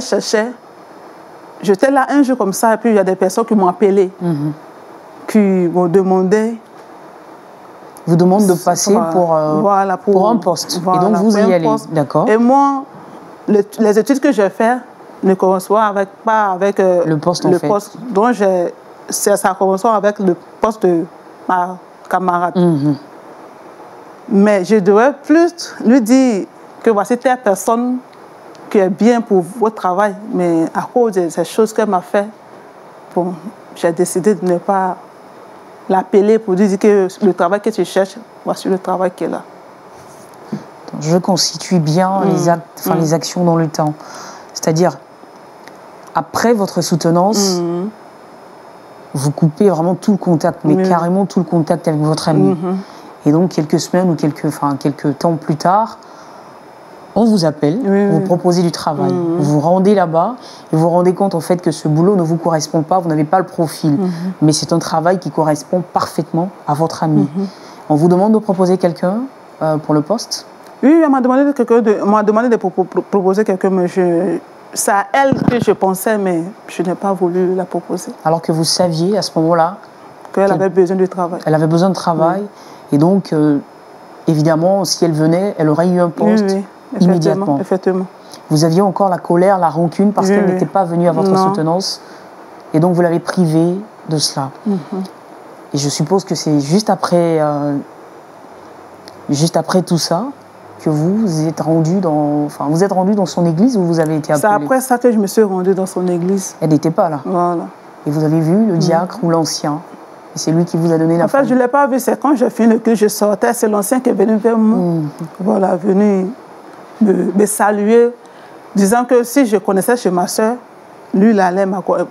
[SPEAKER 3] cherchait, j'étais là un jour comme ça, et puis il y a des personnes qui m'ont appelé, qui m'ont demandé...
[SPEAKER 1] Vous demande de passer pour un poste.
[SPEAKER 3] Voilà,
[SPEAKER 1] et donc vous y allez, d'accord.
[SPEAKER 3] Et moi, les études que j'ai faites ne correspondent pas avec
[SPEAKER 1] le poste, en fait.
[SPEAKER 3] Donc ça correspond avec le poste de ma camarade. Mais je devrais plus lui dire que voici telle personne qui est bien pour votre travail. Mais à cause de ces choses qu'elle m'a fait, bon, j'ai décidé de ne pas l'appeler pour lui dire que le travail que tu cherches, voici le travail qu'elle a.
[SPEAKER 1] Je constitue bien les actions dans le temps. C'est-à-dire, après votre soutenance, vous coupez vraiment tout le contact, mais carrément tout le contact avec votre ami. Et donc, quelques semaines ou quelques temps plus tard, on vous appelle, vous proposez du travail. Vous vous rendez là-bas et vous vous rendez compte en fait que ce boulot ne vous correspond pas, vous n'avez pas le profil. Mais c'est un travail qui correspond parfaitement à votre ami. On vous demande de proposer quelqu'un pour le poste?
[SPEAKER 3] Oui, on m'a demandé de proposer quelqu'un, mais c'est à elle que je pensais, mais je n'ai pas voulu la proposer.
[SPEAKER 1] Alors que vous saviez à ce moment-là
[SPEAKER 3] qu'elle avait besoin de travail.
[SPEAKER 1] Elle avait besoin de travail. Et donc, évidemment, si elle venait, elle aurait eu un poste immédiatement.
[SPEAKER 3] Effectivement.
[SPEAKER 1] Vous aviez encore la colère, la rancune parce qu'elle n'était pas venue à votre soutenance. Et donc, vous l'avez privée de cela. Et je suppose que c'est juste après tout ça que vous êtes rendu dans son église ou vous avez été appelé?
[SPEAKER 3] C'est après ça que je me suis rendue dans son église.
[SPEAKER 1] Elle n'était pas là.
[SPEAKER 3] Voilà.
[SPEAKER 1] Et vous avez vu le diacre ou l'ancien? Et c'est lui qui vous a donné la
[SPEAKER 3] En fait, je ne l'ai pas vu. C'est quand j'ai fini le culte, je sortais. C'est l'ancien qui est venu vers moi. Voilà, venu me saluer, disant que si je connaissais chez ma soeur, lui,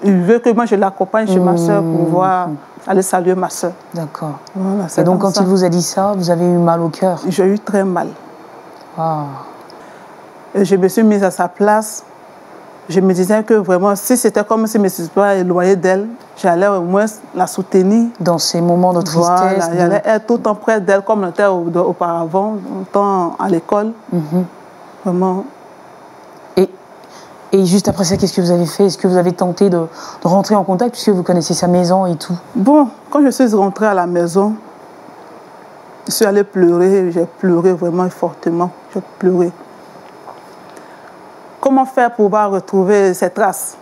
[SPEAKER 3] il veut que moi je l'accompagne chez ma soeur pour pouvoir aller saluer ma soeur.
[SPEAKER 1] D'accord.
[SPEAKER 3] Voilà,
[SPEAKER 1] et donc, quand il vous a dit ça, vous avez eu mal au cœur?
[SPEAKER 3] J'ai eu très mal.
[SPEAKER 1] Ah.
[SPEAKER 3] Et je me suis mise à sa place. Je me disais que vraiment, si c'était comme si je me suis pas éloignée d'elle, j'allais au moins la soutenir.
[SPEAKER 1] Dans ces moments de tristesse.
[SPEAKER 3] Voilà, j'allais être tout le temps près d'elle comme on était auparavant, autant à l'école. Vraiment.
[SPEAKER 1] Et juste après ça, qu'est-ce que vous avez fait? Est-ce que vous avez tenté de rentrer en contact puisque vous connaissez sa maison et tout?
[SPEAKER 3] Bon, quand je suis rentrée à la maison, je suis allée pleurer. J'ai pleuré vraiment fortement. J'ai pleuré. Comment faire pour pouvoir retrouver ses traces?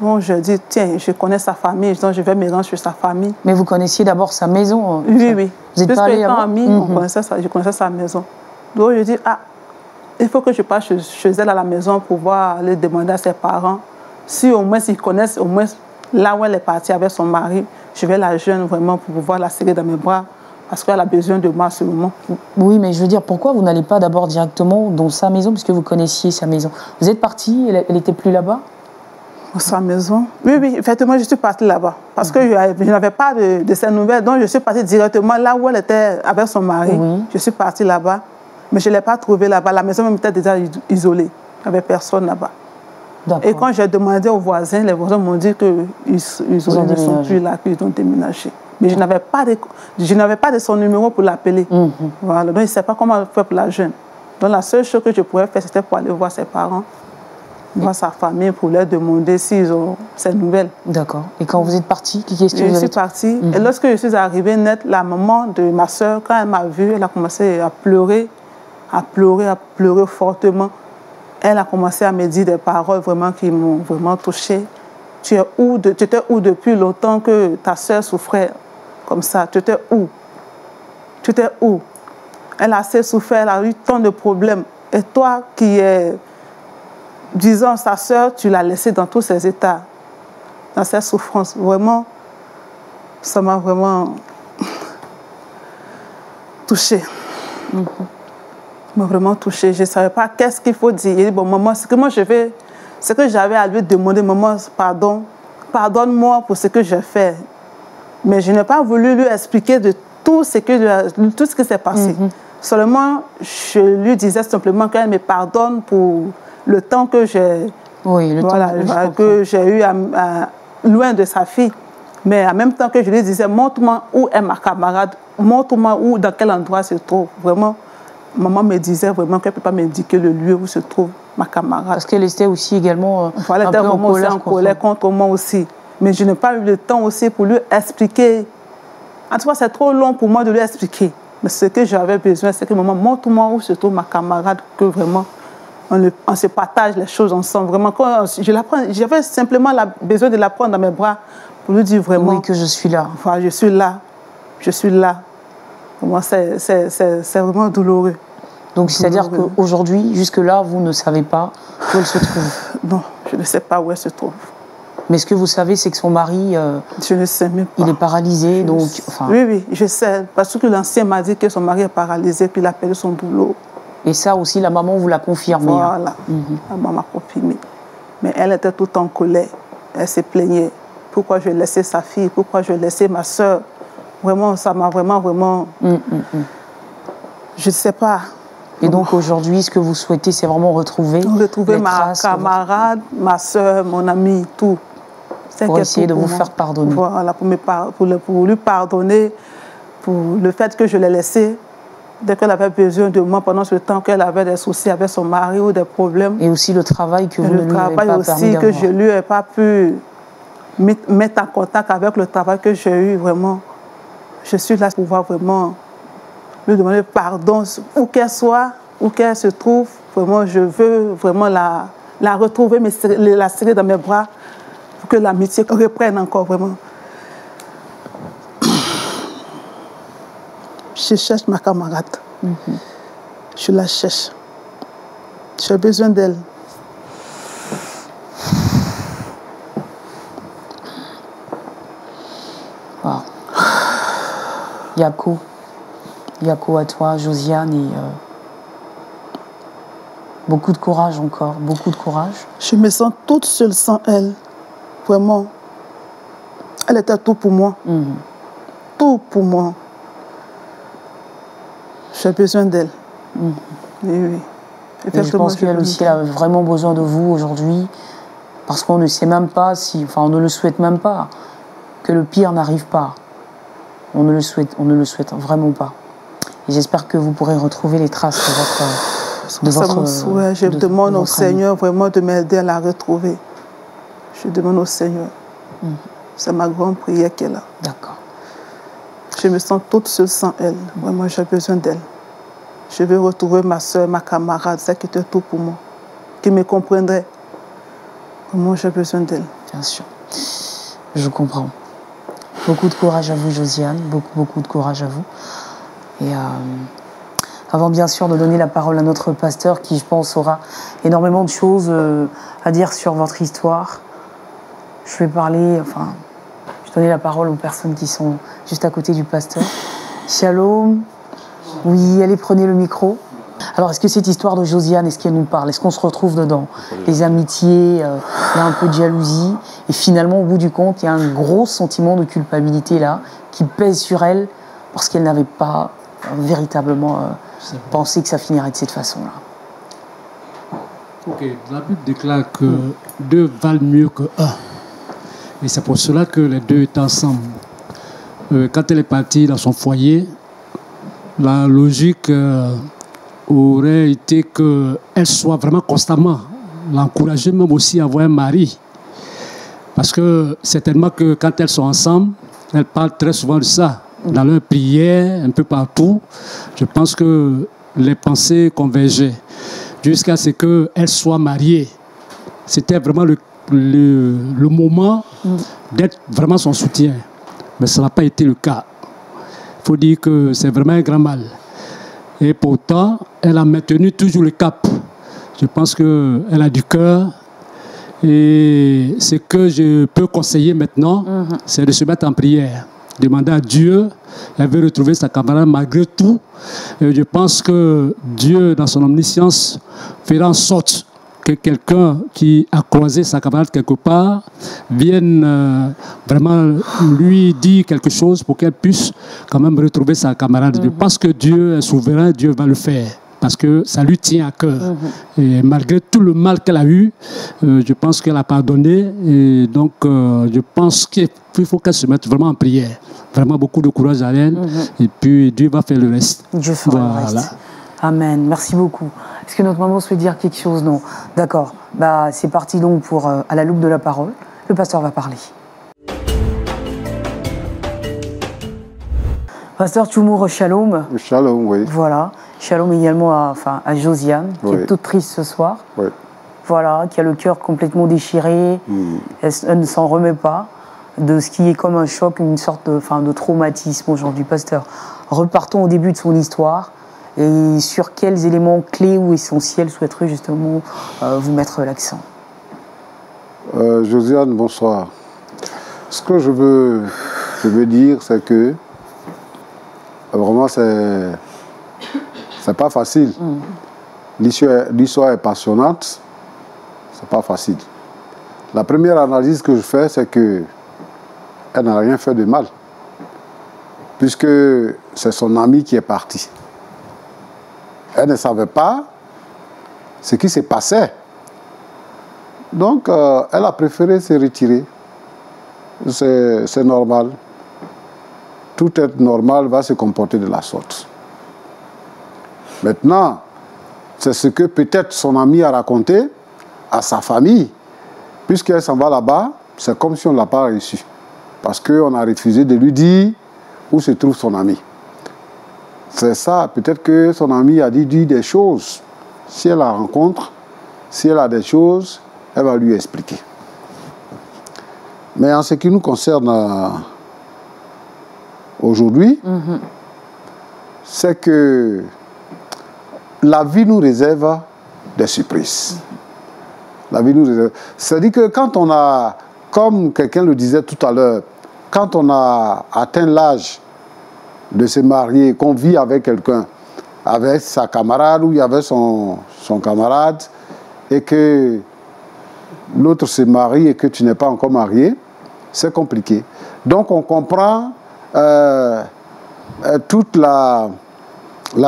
[SPEAKER 3] Bon, je dis, tiens, je connais sa famille, donc je vais me rendre chez sa famille.
[SPEAKER 1] Mais vous connaissiez d'abord sa maison?
[SPEAKER 3] Oui, oui.
[SPEAKER 1] Vous êtes pas allé là-bas?
[SPEAKER 3] Je connaissais sa maison. Donc je dis, il faut que je passe chez elle à la maison pour pouvoir aller demander à ses parents. Si au moins ils connaissent, au moins là où elle est partie avec son mari, je vais la joindre vraiment pour pouvoir la serrer dans mes bras. Parce qu'elle a besoin de moi à ce moment.
[SPEAKER 1] Oui, mais je veux dire, pourquoi vous n'allez pas d'abord directement dans sa maison, puisque vous connaissiez sa maison? Vous êtes parti, elle n'était plus là-bas?
[SPEAKER 3] Sa maison? Oui, oui, effectivement, je suis partie là-bas. Parce que je n'avais pas de ses nouvelles, donc je suis partie directement là où elle était avec son mari. Je suis partie là-bas, mais je ne l'ai pas trouvée là-bas. La maison même était déjà isolée. Il n'y avait personne là-bas. Et quand j'ai demandé aux voisins, les voisins m'ont dit qu'ils ne sont plus là, qu'ils ont déménagé. Mais je n'avais pas de son numéro pour l'appeler. Voilà, donc je ne sais pas comment faire pour la jeune. Donc la seule chose que je pouvais faire, c'était pour aller voir ses parents, voir sa famille, pour leur demander s'ils ont ces nouvelles.
[SPEAKER 1] D'accord. Et quand vous êtes partie, qu'est-ce que vous avez...
[SPEAKER 3] Je suis partie. Et lorsque je suis arrivée net, la maman de ma soeur, quand elle m'a vue, elle a commencé à pleurer fortement. Elle a commencé à me dire des paroles vraiment qui m'ont vraiment touchée. Tu étais où depuis longtemps que ta soeur souffrait comme ça? Tu étais où? Tu étais où? Elle a assez souffert, elle a eu tant de problèmes. Et toi qui es, disons, sa soeur, tu l'as laissée dans tous ses états, dans ses souffrances. Vraiment, ça m'a vraiment touchée. M'a vraiment touchée. Je ne savais pas qu'est-ce qu'il faut dire. Il dit, bon, maman, ce que j'avais à lui demander, maman, pardonne-moi pour ce que j'ai fait. Mais je n'ai pas voulu lui expliquer de tout ce qui s'est passé. Seulement, je lui disais simplement qu'elle me pardonne pour le temps que j'ai eu loin de sa fille. Mais en même temps que je lui disais, montre-moi où est ma camarade, montre-moi dans quel endroit elle se trouve. Vraiment, maman me disait vraiment qu'elle ne peut pas m'indiquer le lieu où se trouve ma camarade.
[SPEAKER 1] Parce qu'elle était aussi également
[SPEAKER 3] elle était vraiment en colère contre moi aussi. Mais je n'ai pas eu le temps aussi pour lui expliquer. En tout cas, c'est trop long pour moi de lui expliquer. Mais ce que j'avais besoin, c'est que maman, montre-moi où se trouve ma camarade, que vraiment on se partage les choses ensemble. Vraiment, quand j'avais simplement besoin de la prendre dans mes bras pour lui dire vraiment...
[SPEAKER 1] Oui, que je suis là.
[SPEAKER 3] Enfin, je suis là. Je suis là. Pour moi, c'est vraiment douloureux.
[SPEAKER 1] Donc, c'est-à-dire qu'aujourd'hui, jusque-là, vous ne savez pas où elle se trouve?
[SPEAKER 3] Non, je ne sais pas où elle se trouve.
[SPEAKER 1] Mais ce que vous savez, c'est que son mari,
[SPEAKER 3] je ne sais même pas.
[SPEAKER 1] Il est paralysé, donc...
[SPEAKER 3] Oui, oui, je sais. Parce que l'ancien m'a dit que son mari est paralysé, puis il a perdu son boulot.
[SPEAKER 1] Et ça aussi, la maman vous l'a confirmé.
[SPEAKER 3] Voilà, la maman m'a confirmé. Mais elle était tout en colère. Elle se plaignait. Pourquoi je laissais sa fille? Pourquoi je laissais ma soeur? Vraiment, ça m'a vraiment... Je ne sais pas.
[SPEAKER 1] Et donc aujourd'hui, ce que vous souhaitez, c'est vraiment retrouver
[SPEAKER 3] ma camarade, ma soeur, mon ami, tout.
[SPEAKER 1] Pour essayer de vous faire pardonner.
[SPEAKER 3] Voilà, pour lui pardonner, pour le fait que je l'ai laissé, dès qu'elle avait besoin de moi, pendant ce temps qu'elle avait des soucis avec son mari ou des problèmes.
[SPEAKER 1] Et aussi le travail que vous ne lui avez pas permis d'avoir.
[SPEAKER 3] Le travail aussi que je ne lui ai pas pu mettre en contact avec le travail que j'ai eu, vraiment. Je suis là pour pouvoir vraiment lui demander pardon, où qu'elle soit, où qu'elle se trouve. Vraiment, je veux vraiment la retrouver, la serrer dans mes bras pour que l'amitié reprenne encore, vraiment. Je cherche ma camarade. Je la cherche. J'ai besoin d'elle.
[SPEAKER 1] Wow. Yako à toi, Josiane, et beaucoup de courage encore, beaucoup de courage.
[SPEAKER 3] Je me sens toute seule sans elle, vraiment. Elle était tout pour moi, tout pour moi. J'ai besoin d'elle. Oui.
[SPEAKER 1] Et je pense qu'elle aussi, elle a vraiment besoin de vous aujourd'hui, parce qu'on ne sait même pas si, enfin, on ne le souhaite même pas, que le pire n'arrive pas. On ne le souhaite vraiment pas. Et j'espère que vous pourrez retrouver les traces de votre
[SPEAKER 3] souhait. Je demande au Seigneur vraiment de m'aider à la retrouver. Je demande au Seigneur. C'est ma grande prière qu'elle a.
[SPEAKER 1] D'accord.
[SPEAKER 3] Je me sens toute seule sans elle. Vraiment, j'ai besoin d'elle. Je veux retrouver ma soeur, ma camarade, celle qui était tout pour moi, qui me comprendrait. Vraiment, j'ai besoin d'elle.
[SPEAKER 1] Bien sûr. Je comprends. Beaucoup de courage à vous, Josiane. Beaucoup de courage à vous. Et avant, bien sûr, de donner la parole à notre pasteur, qui, je pense, aura énormément de choses à dire sur votre histoire, je vais donner la parole aux personnes qui sont juste à côté du pasteur. Shalom. Oui, allez, prenez le micro. Alors, est-ce que cette histoire de Josiane, est-ce qu'elle nous parle? Est-ce qu'on se retrouve dedans? Les amitiés, il y a un peu de jalousie. Et finalement, au bout du compte, il y a un gros sentiment de culpabilité là, qui pèse sur elle, parce qu'elle n'avait pas véritablement pensé que ça finirait de cette façon-là.
[SPEAKER 4] Ok, la Bible déclare que deux valent mieux que un. Et c'est pour cela que les deux étaient ensemble. Quand elle est partie dans son foyer, la logique aurait été qu'elle soit vraiment constamment l'encourager, même aussi à avoir un mari. Parce que certainement que quand elles sont ensemble, elles parlent très souvent de ça. Dans leurs prières, un peu partout, je pense que les pensées convergeaient jusqu'à ce qu'elles soient mariées. C'était vraiment le moment d'être vraiment son soutien. Mais ça n'a pas été le cas. Il faut dire que c'est vraiment un grand mal. Et pourtant, elle a maintenu toujours le cap. Je pense qu'elle a du cœur. Et ce que je peux conseiller maintenant, c'est de se mettre en prière. Demander à Dieu, elle veut retrouver sa camarade malgré tout. Et je pense que Dieu, dans son omniscience, fera en sorte que quelqu'un qui a croisé sa camarade quelque part vienne vraiment lui dire quelque chose pour qu'elle puisse quand même retrouver sa camarade. Je pense que Dieu est souverain, Dieu va le faire. Parce que ça lui tient à cœur. Et malgré tout le mal qu'elle a eu, je pense qu'elle a pardonné. Et donc, je pense qu'il faut qu'elle se mette vraiment en prière. Vraiment beaucoup de courage à elle. Et puis, Dieu va faire le reste.
[SPEAKER 1] Dieu fera le reste. Amen. Merci beaucoup. Est-ce que notre maman souhaite dire quelque chose? Non. D'accord. C'est parti donc pour à la loupe de la parole. Le pasteur va parler. Pasteur Tchoumour, shalom.
[SPEAKER 2] Shalom, oui.
[SPEAKER 1] Voilà. Shalom également à Josiane, qui est toute triste ce soir.
[SPEAKER 2] Oui.
[SPEAKER 1] Voilà, qui a le cœur complètement déchiré. Elle ne s'en remet pas de ce qui est comme un choc, une sorte de traumatisme aujourd'hui. Pasteur, repartons au début de son histoire. Et sur quels éléments clés ou essentiels souhaiterait justement vous mettre l'accent?
[SPEAKER 2] Josiane, bonsoir. Ce que je veux dire, c'est que vraiment, c'est pas facile. L'histoire est passionnante, c'est pas facile. La première analyse que je fais, c'est que elle n'a rien fait de mal, puisque c'est son ami qui est parti. Elle ne savait pas ce qui se passait. Donc, elle a préféré se retirer. C'est normal. Tout être normal va se comporter de la sorte. Maintenant, c'est ce que peut-être son ami a raconté à sa famille. Puisqu'elle s'en va là-bas, c'est comme si on ne l'a pas reçu. Parce qu'on a refusé de lui dire où se trouve son ami. C'est ça, peut-être que son ami a dit des choses. Si elle la rencontre, si elle a des choses, elle va lui expliquer. Mais en ce qui nous concerne aujourd'hui, c'est que la vie nous réserve des surprises. La vie nous réserve. C'est-à-dire que quand on a, comme quelqu'un le disait tout à l'heure, quand on a atteint l'âge de se marier, qu'on vit avec quelqu'un, avec sa camarade ou avec son camarade, et que l'autre se marie et que tu n'es pas encore marié, c'est compliqué. Donc on comprend toute la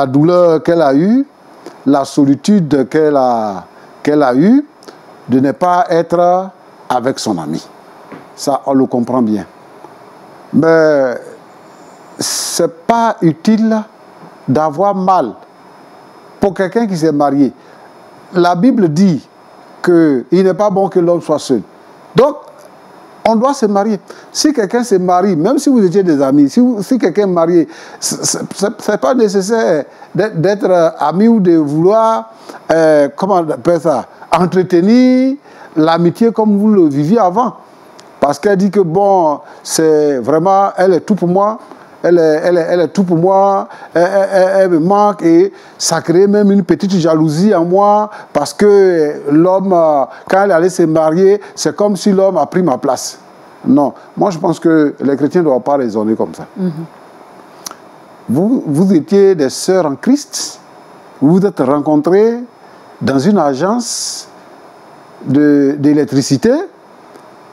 [SPEAKER 2] douleur qu'elle a eue, la solitude qu'elle a eue, de ne pas être avec son ami. Ça, on le comprend bien. Mais ce n'est pas utile d'avoir mal pour quelqu'un qui s'est marié. La Bible dit qu'il n'est pas bon que l'homme soit seul. Donc, on doit se marier. Si quelqu'un se marie, même si vous étiez des amis, si quelqu'un est marié, ce n'est pas nécessaire d'être ami ou de vouloir, comment on appelle ça, entretenir l'amitié comme vous le viviez avant. Parce qu'elle dit que bon, c'est vraiment, elle est tout pour moi, elle est tout pour moi, elle me manque et ça crée même une petite jalousie en moi parce que l'homme, quand elle allait se marier, c'est comme si l'homme a pris ma place. Non, moi je pense que les chrétiens ne doivent pas raisonner comme ça. Vous étiez des sœurs en Christ, vous vous êtes rencontrés dans une agence d'électricité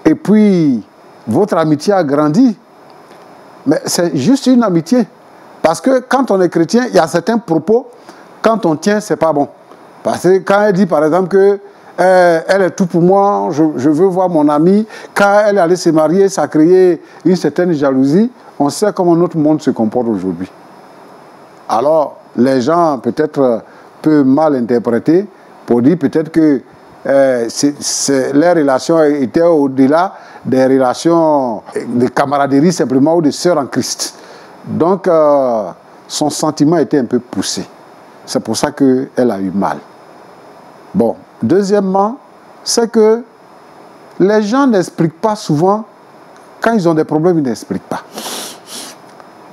[SPEAKER 2] et puis votre amitié a grandi. Mais c'est juste une amitié. Parce que quand on est chrétien, il y a certains propos, quand on tient, c'est pas bon. Parce que quand elle dit par exemple que elle est tout pour moi, je veux voir mon amie, quand elle allait se marier, ça a créé une certaine jalousie, on sait comment notre monde se comporte aujourd'hui. Alors, les gens peut-être peuvent mal interpréter pour dire peut-être que les relations étaient au-delà des relations de camaraderie simplement ou de sœurs en Christ. Donc, son sentiment était un peu poussé. C'est pour ça qu'elle a eu mal. Bon, deuxièmement, c'est que les gens n'expliquent pas souvent. Quand ils ont des problèmes, ils n'expliquent pas.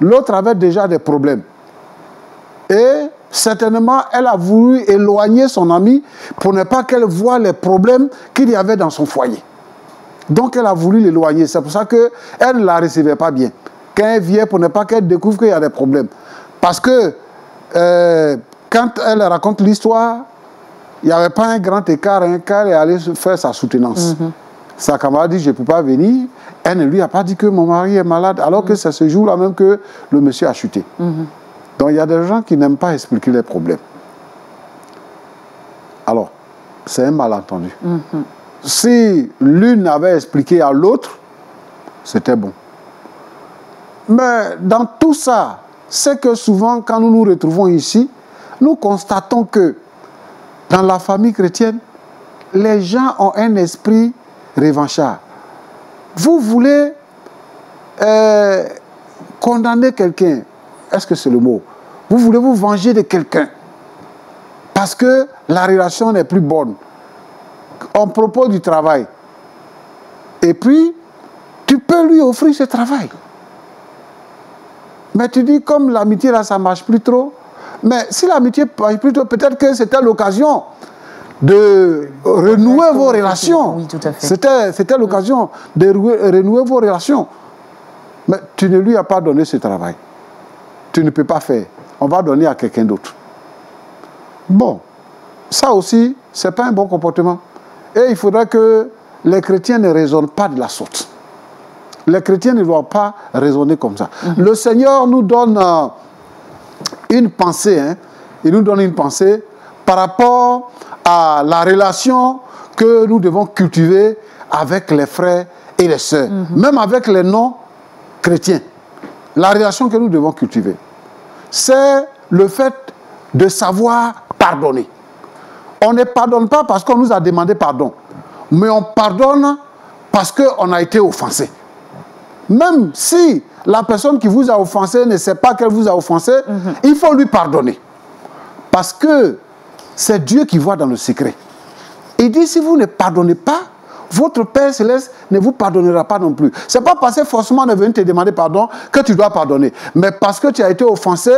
[SPEAKER 2] L'autre avait déjà des problèmes. Et certainement, elle a voulu éloigner son amie pour ne pas qu'elle voie les problèmes qu'il y avait dans son foyer. Donc, elle a voulu l'éloigner. C'est pour ça qu'elle ne la recevait pas bien. Quand elle vient, pour ne pas qu'elle découvre qu'il y a des problèmes. Parce que quand elle raconte l'histoire, il n'y avait pas un grand écart quand elle est allée faire sa soutenance. Sa camarade dit, je ne peux pas venir. Elle ne lui a pas dit que mon mari est malade, alors que c'est ce jour-là même que le monsieur a chuté. Donc, il y a des gens qui n'aiment pas expliquer les problèmes. Alors, c'est un malentendu. Si l'une avait expliqué à l'autre, c'était bon. Mais dans tout ça, c'est que souvent, quand nous nous retrouvons ici, nous constatons que dans la famille chrétienne, les gens ont un esprit revanchard. Vous voulez condamner quelqu'un, est-ce que c'est le mot? Vous voulez vous venger de quelqu'un parce que la relation n'est plus bonne. On propose du travail. Et puis, tu peux lui offrir ce travail. Mais tu dis, comme l'amitié là, ça ne marche plus trop. Mais si l'amitié ne marche plus trop, peut-être que c'était l'occasion de renouer vos relations.
[SPEAKER 1] Oui, tout à fait.
[SPEAKER 2] C'était l'occasion de renouer vos relations. Mais tu ne lui as pas donné ce travail. Tu ne peux pas faire. On va donner à quelqu'un d'autre. Bon, ça aussi, ce n'est pas un bon comportement. Et il faudrait que les chrétiens ne raisonnent pas de la sorte. Les chrétiens ne doivent pas raisonner comme ça. Le Seigneur nous donne une pensée il nous donne une pensée par rapport à la relation que nous devons cultiver avec les frères et les sœurs, même avec les non-chrétiens. La relation que nous devons cultiver, c'est le fait de savoir pardonner. On ne pardonne pas parce qu'on nous a demandé pardon, mais on pardonne parce qu'on a été offensé. Même si la personne qui vous a offensé ne sait pas qu'elle vous a offensé, il faut lui pardonner. Parce que c'est Dieu qui voit dans le secret. Il dit, si vous ne pardonnez pas, votre Père Céleste ne vous pardonnera pas non plus. Ce n'est pas parce que forcément on est venu te demander pardon que tu dois pardonner. Mais parce que tu as été offensé,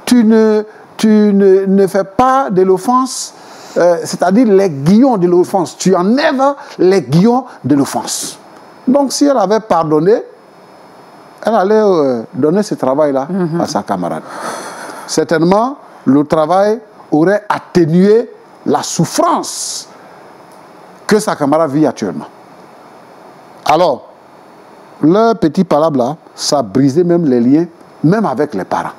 [SPEAKER 2] tu ne fais pas de l'offense, c'est-à-dire les guillons de l'offense. Tu enlèves les guillons de l'offense. Donc si elle avait pardonné, elle allait donner ce travail-là à sa camarade. Certainement, le travail aurait atténué la souffrance que sa camarade vit actuellement. Alors, le petit palabre là, ça a brisé même les liens, même avec les parents.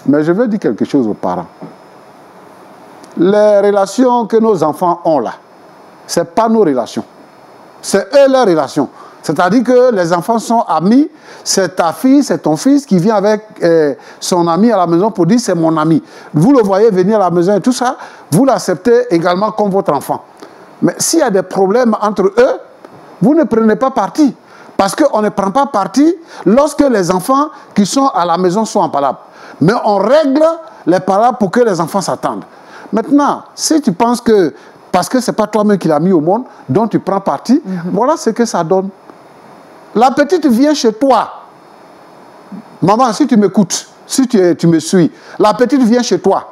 [SPEAKER 2] Mais je veux dire quelque chose aux parents. Les relations que nos enfants ont là, ce n'est pas nos relations. C'est eux leurs relations. C'est-à-dire que les enfants sont amis, c'est ta fille, c'est ton fils qui vient avec son ami à la maison pour dire c'est mon ami. Vous le voyez venir à la maison et tout ça, vous l'acceptez également comme votre enfant. Mais s'il y a des problèmes entre eux, vous ne prenez pas parti. Parce qu'on ne prend pas parti lorsque les enfants qui sont à la maison sont en palabre. Mais on règle les palabres pour que les enfants s'attendent. Maintenant, si tu penses que parce que ce n'est pas toi-même qui l'as mis au monde, dont tu prends parti, voilà ce que ça donne. La petite vient chez toi. Maman, si tu m'écoutes, si tu me suis, la petite vient chez toi.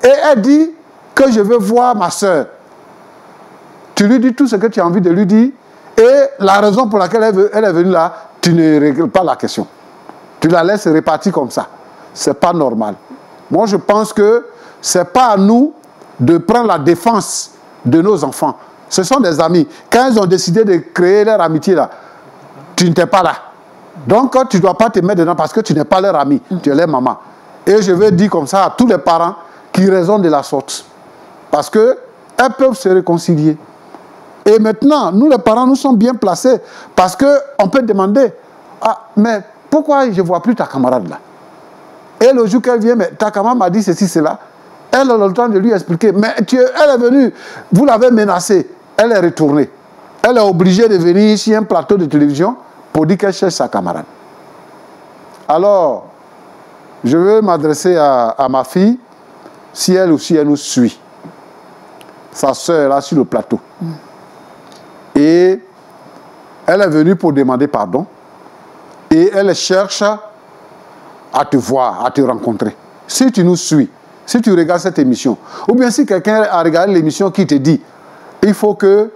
[SPEAKER 2] Et elle dit que je veux voir ma soeur. Tu lui dis tout ce que tu as envie de lui dire. Et la raison pour laquelle elle est venue là, tu ne règles pas la question. Tu la laisses répartir comme ça. Ce n'est pas normal. Moi, je pense que ce n'est pas à nous de prendre la défense de nos enfants. Ce sont des amis. Quand ils ont décidé de créer leur amitié là, tu n'étais pas là. Donc, tu ne dois pas te mettre dedans parce que tu n'es pas leur ami. Tu es leur maman. Et je veux dire comme ça à tous les parents qui raisonnent de la sorte. Parce qu'elles peuvent se réconcilier. Et maintenant, nous les parents, nous sommes bien placés. Parce qu'on peut demander, ah, mais pourquoi je ne vois plus ta camarade là? Et le jour qu'elle vient, mais ta camarade m'a dit ceci, cela. Elle a le temps de lui expliquer. Mais elle est venue, vous l'avez menacée. Elle est retournée. Elle est obligée de venir ici à un plateau de télévision pour dire qu'elle cherche sa camarade. Alors, je veux m'adresser à ma fille, si elle aussi, elle nous suit. Sa soeur est là sur le plateau. Et elle est venue pour demander pardon. Et elle cherche à te voir, à te rencontrer. Si tu nous suis, si tu regardes cette émission, ou bien si quelqu'un a regardé l'émission qui te dit, il faut que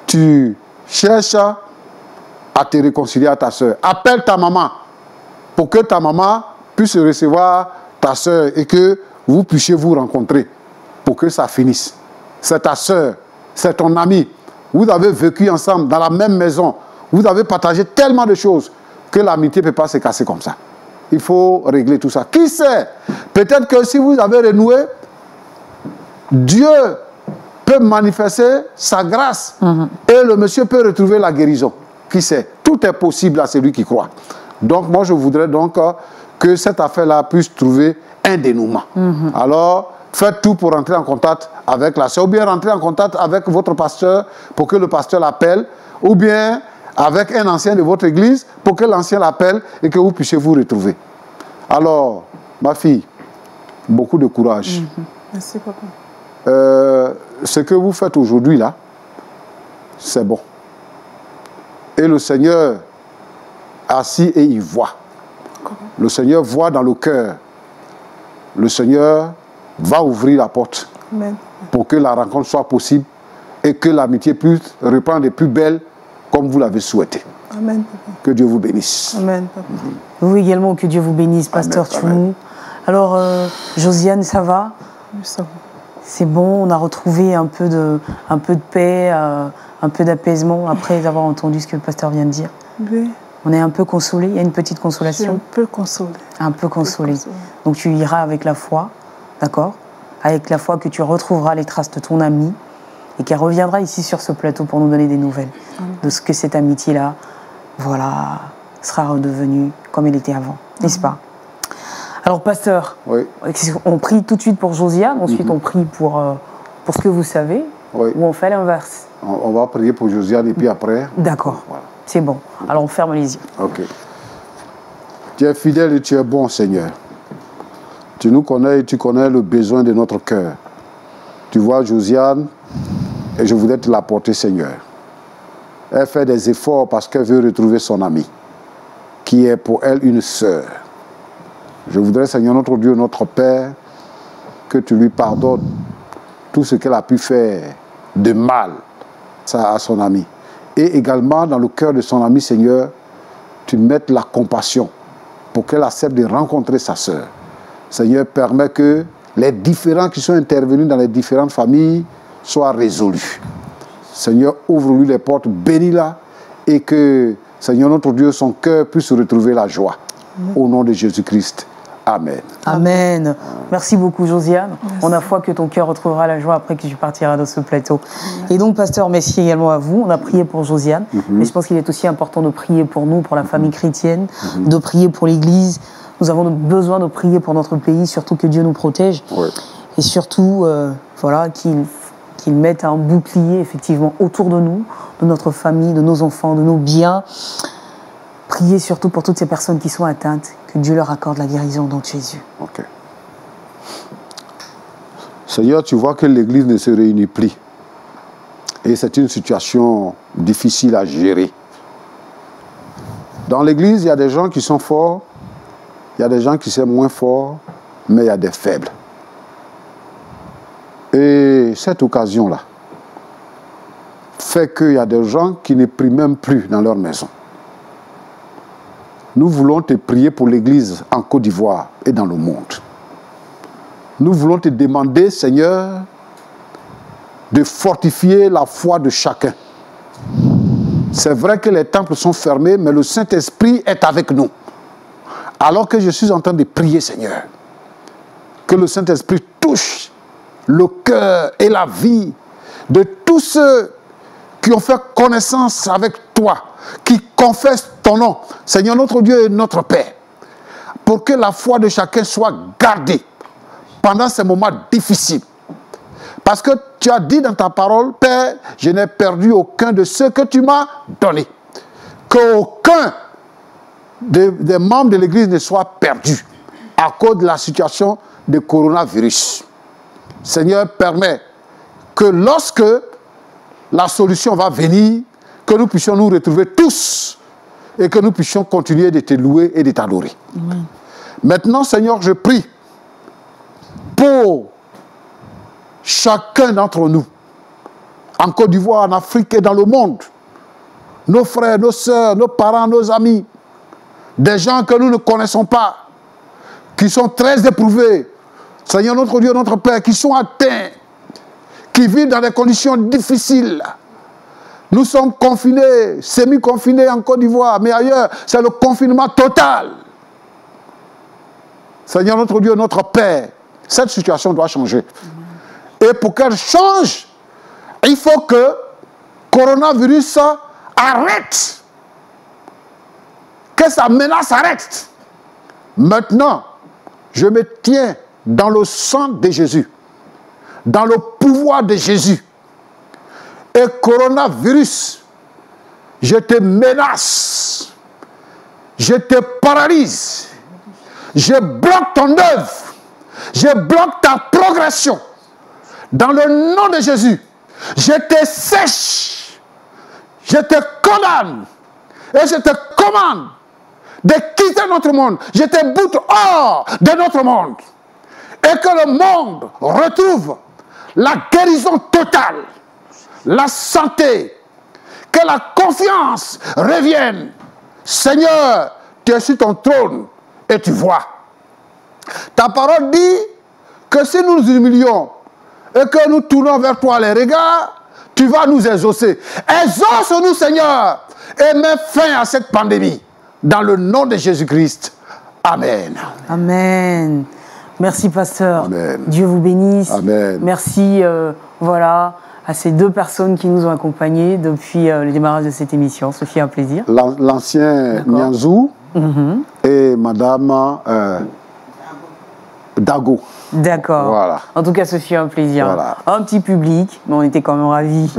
[SPEAKER 2] tu cherches à te réconcilier à ta soeur. Appelle ta maman pour que ta maman puisse recevoir ta soeur et que vous puissiez vous rencontrer pour que ça finisse. C'est ta soeur, c'est ton ami. Vous avez vécu ensemble dans la même maison. Vous avez partagé tellement de choses que l'amitié ne peut pas se casser comme ça. Il faut régler tout ça. Qui sait? Peut-être que si vous avez renoué, Dieu peut manifester sa grâce et le monsieur peut retrouver la guérison. Qui sait? Tout est possible à celui qui croit. Donc moi je voudrais donc que cette affaire-là puisse trouver un dénouement. Alors faites tout pour rentrer en contact avec la sœur, ou bien rentrer en contact avec votre pasteur pour que le pasteur l'appelle, ou bien avec un ancien de votre église pour que l'ancien l'appelle et que vous puissiez vous retrouver. Alors, ma fille, beaucoup de courage.
[SPEAKER 3] Merci, papa.
[SPEAKER 2] Ce que vous faites aujourd'hui là, c'est bon. Et le Seigneur assis et il voit. Le Seigneur voit dans le cœur. Le Seigneur va ouvrir la porte.
[SPEAKER 3] Amen.
[SPEAKER 2] Pour que la rencontre soit possible et que l'amitié puisse reprendre des plus belles comme vous l'avez souhaité.
[SPEAKER 3] Amen, papa.
[SPEAKER 2] Que Dieu vous bénisse.
[SPEAKER 3] Amen, papa.
[SPEAKER 1] Vous également, que Dieu vous bénisse, pasteur Tchoumou. Alors, Josiane, ça va?
[SPEAKER 3] Oui, ça va.
[SPEAKER 1] C'est bon, on a retrouvé un peu de paix, un peu d'apaisement après avoir entendu ce que le pasteur vient de dire.
[SPEAKER 3] Oui.
[SPEAKER 1] On est un peu consolé, il y a une petite
[SPEAKER 3] Je suis
[SPEAKER 1] consolation.
[SPEAKER 3] un peu consolée.
[SPEAKER 1] Un peu consolé. Donc tu iras avec la foi d'accord? Avec la foi que tu retrouveras les traces de ton ami et qu'elle reviendra ici sur ce plateau pour nous donner des nouvelles de ce que cette amitié-là, voilà, sera redevenue comme elle était avant, n'est-ce pas? Alors, pasteur,
[SPEAKER 2] Oui.
[SPEAKER 1] on prie tout de suite pour Josiane, ensuite on prie pour ce que vous savez,
[SPEAKER 2] Oui.
[SPEAKER 1] ou on fait l'inverse?
[SPEAKER 2] On va prier pour Josiane et puis après...
[SPEAKER 1] D'accord,
[SPEAKER 2] Voilà.
[SPEAKER 1] c'est bon. Alors, on ferme les yeux.
[SPEAKER 2] Ok. Tu es fidèle et tu es bon, Seigneur. Tu nous connais et tu connais le besoin de notre cœur. Tu vois Josiane et je voudrais te l'apporter, Seigneur. Elle fait des efforts parce qu'elle veut retrouver son amie, qui est pour elle une sœur. Je voudrais, Seigneur, notre Dieu, notre Père, que tu lui pardonnes tout ce qu'elle a pu faire de mal à son amie. Et également, dans le cœur de son amie, Seigneur, tu mettes la compassion pour qu'elle accepte de rencontrer sa sœur. Seigneur, permets que les différends qui sont intervenus dans les différentes familles soient résolus. Seigneur, ouvre-lui les portes, bénis-la et que, Seigneur, notre Dieu, son cœur puisse retrouver la joie. Au nom de Jésus-Christ. Amen.
[SPEAKER 1] Amen. Merci beaucoup, Josiane. Merci. On a foi que ton cœur retrouvera la joie après que tu partiras de ce plateau. Et donc, pasteur, merci également à vous. On a prié pour Josiane, mais je pense qu'il est aussi important de prier pour nous, pour la famille chrétienne, de prier pour l'Église. Nous avons besoin de prier pour notre pays, surtout que Dieu nous protège.
[SPEAKER 2] Ouais.
[SPEAKER 1] Et surtout, voilà, qu'il mette un bouclier, effectivement, autour de nous, de notre famille, de nos enfants, de nos biens. Priez surtout pour toutes ces personnes qui sont atteintes, que Dieu leur accorde la guérison dans Jésus.
[SPEAKER 2] Ok. Seigneur, tu vois que l'Église ne se réunit plus. Et c'est une situation difficile à gérer. Dans l'Église, il y a des gens qui sont forts, il y a des gens qui sont moins forts, mais il y a des faibles. Et cette occasion-là fait qu'il y a des gens qui ne prient même plus dans leur maison. Nous voulons te prier pour l'Église en Côte d'Ivoire et dans le monde. Nous voulons te demander, Seigneur, de fortifier la foi de chacun. C'est vrai que les temples sont fermés, mais le Saint-Esprit est avec nous. Alors que je suis en train de prier, Seigneur, que le Saint-Esprit touche le cœur et la vie de tous ceux qui ont fait connaissance avec toi, qui confessent ton nom, Seigneur notre Dieu et notre Père, pour que la foi de chacun soit gardée pendant ces moments difficiles. Parce que tu as dit dans ta parole, Père, je n'ai perdu aucun de ceux que tu m'as donnés. Qu'aucun des membres de l'Église ne soit perdu à cause de la situation de coronavirus. Seigneur, permets que lorsque la solution va venir, que nous puissions nous retrouver tous et que nous puissions continuer de te louer et de t'adorer. Maintenant, Seigneur, je prie pour chacun d'entre nous, en Côte d'Ivoire, en Afrique et dans le monde, nos frères, nos sœurs, nos parents, nos amis, des gens que nous ne connaissons pas, qui sont très éprouvés, Seigneur notre Dieu, notre Père, qui sont atteints, qui vivent dans des conditions difficiles. Nous sommes confinés, semi-confinés en Côte d'Ivoire, mais ailleurs, c'est le confinement total. Seigneur notre Dieu, notre Père, cette situation doit changer. Et pour qu'elle change, il faut que le coronavirus arrête. Que sa menace arrête. Maintenant, je me tiens dans le sang de Jésus, dans le pouvoir de Jésus. Et coronavirus, je te menace, je te paralyse, je bloque ton œuvre, je bloque ta progression. Dans le nom de Jésus, je te sèche, je te condamne et je te commande de quitter notre monde. Je te boute hors de notre monde. Et que le monde retrouve la guérison totale, la santé, que la confiance revienne. Seigneur, tu es sur ton trône et tu vois. Ta parole dit que si nous nous humilions et que nous tournons vers toi les regards, tu vas nous exaucer. Exauce-nous, Seigneur, et mets fin à cette pandémie. Dans le nom de Jésus-Christ. Amen.
[SPEAKER 1] Amen. Merci, pasteur.
[SPEAKER 2] Amen.
[SPEAKER 1] Dieu vous bénisse.
[SPEAKER 2] Amen.
[SPEAKER 1] Merci, voilà, à ces deux personnes qui nous ont accompagnés depuis le démarrage de cette émission. Ce fut un plaisir.
[SPEAKER 2] L'ancien
[SPEAKER 1] D'accord.
[SPEAKER 2] Nianzou et Madame Dago.
[SPEAKER 1] D'accord.
[SPEAKER 2] Voilà.
[SPEAKER 1] En tout cas, ce fut un plaisir.
[SPEAKER 2] Voilà.
[SPEAKER 1] Un petit public, mais on était quand même ravis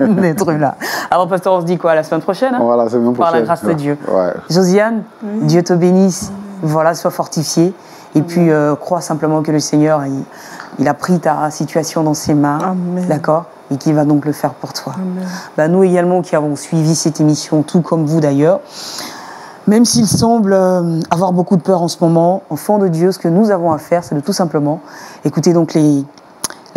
[SPEAKER 1] d'être là. Alors, pasteur, on se dit quoi, la semaine prochaine, hein?
[SPEAKER 2] Voilà, c'est même
[SPEAKER 1] Par la grâce de Dieu.
[SPEAKER 2] Ouais.
[SPEAKER 1] Josiane, Dieu te bénisse. Voilà, sois fortifiée. Et puis, crois simplement que le Seigneur, il a pris ta situation dans ses mains.
[SPEAKER 3] Amen.
[SPEAKER 1] D'accord? Et qu'il va donc le faire pour toi.
[SPEAKER 3] Amen.
[SPEAKER 1] Bah, nous également qui avons suivi cette émission, tout comme vous d'ailleurs, même s'il semble avoir beaucoup de peur en ce moment, enfant de Dieu, ce que nous avons à faire, c'est de tout simplement écouter donc les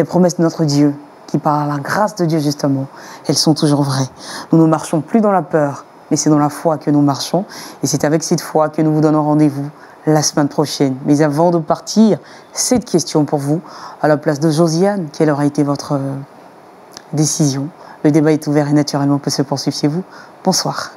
[SPEAKER 1] promesses de notre Dieu, qui par la grâce de Dieu justement, elles sont toujours vraies. Nous ne marchons plus dans la peur, mais c'est dans la foi que nous marchons. Et c'est avec cette foi que nous vous donnons rendez-vous la semaine prochaine. Mais avant de partir, cette question pour vous, à la place de Josiane, quelle aura été votre décision? Le débat est ouvert et naturellement peut se poursuivre chez vous. Bonsoir.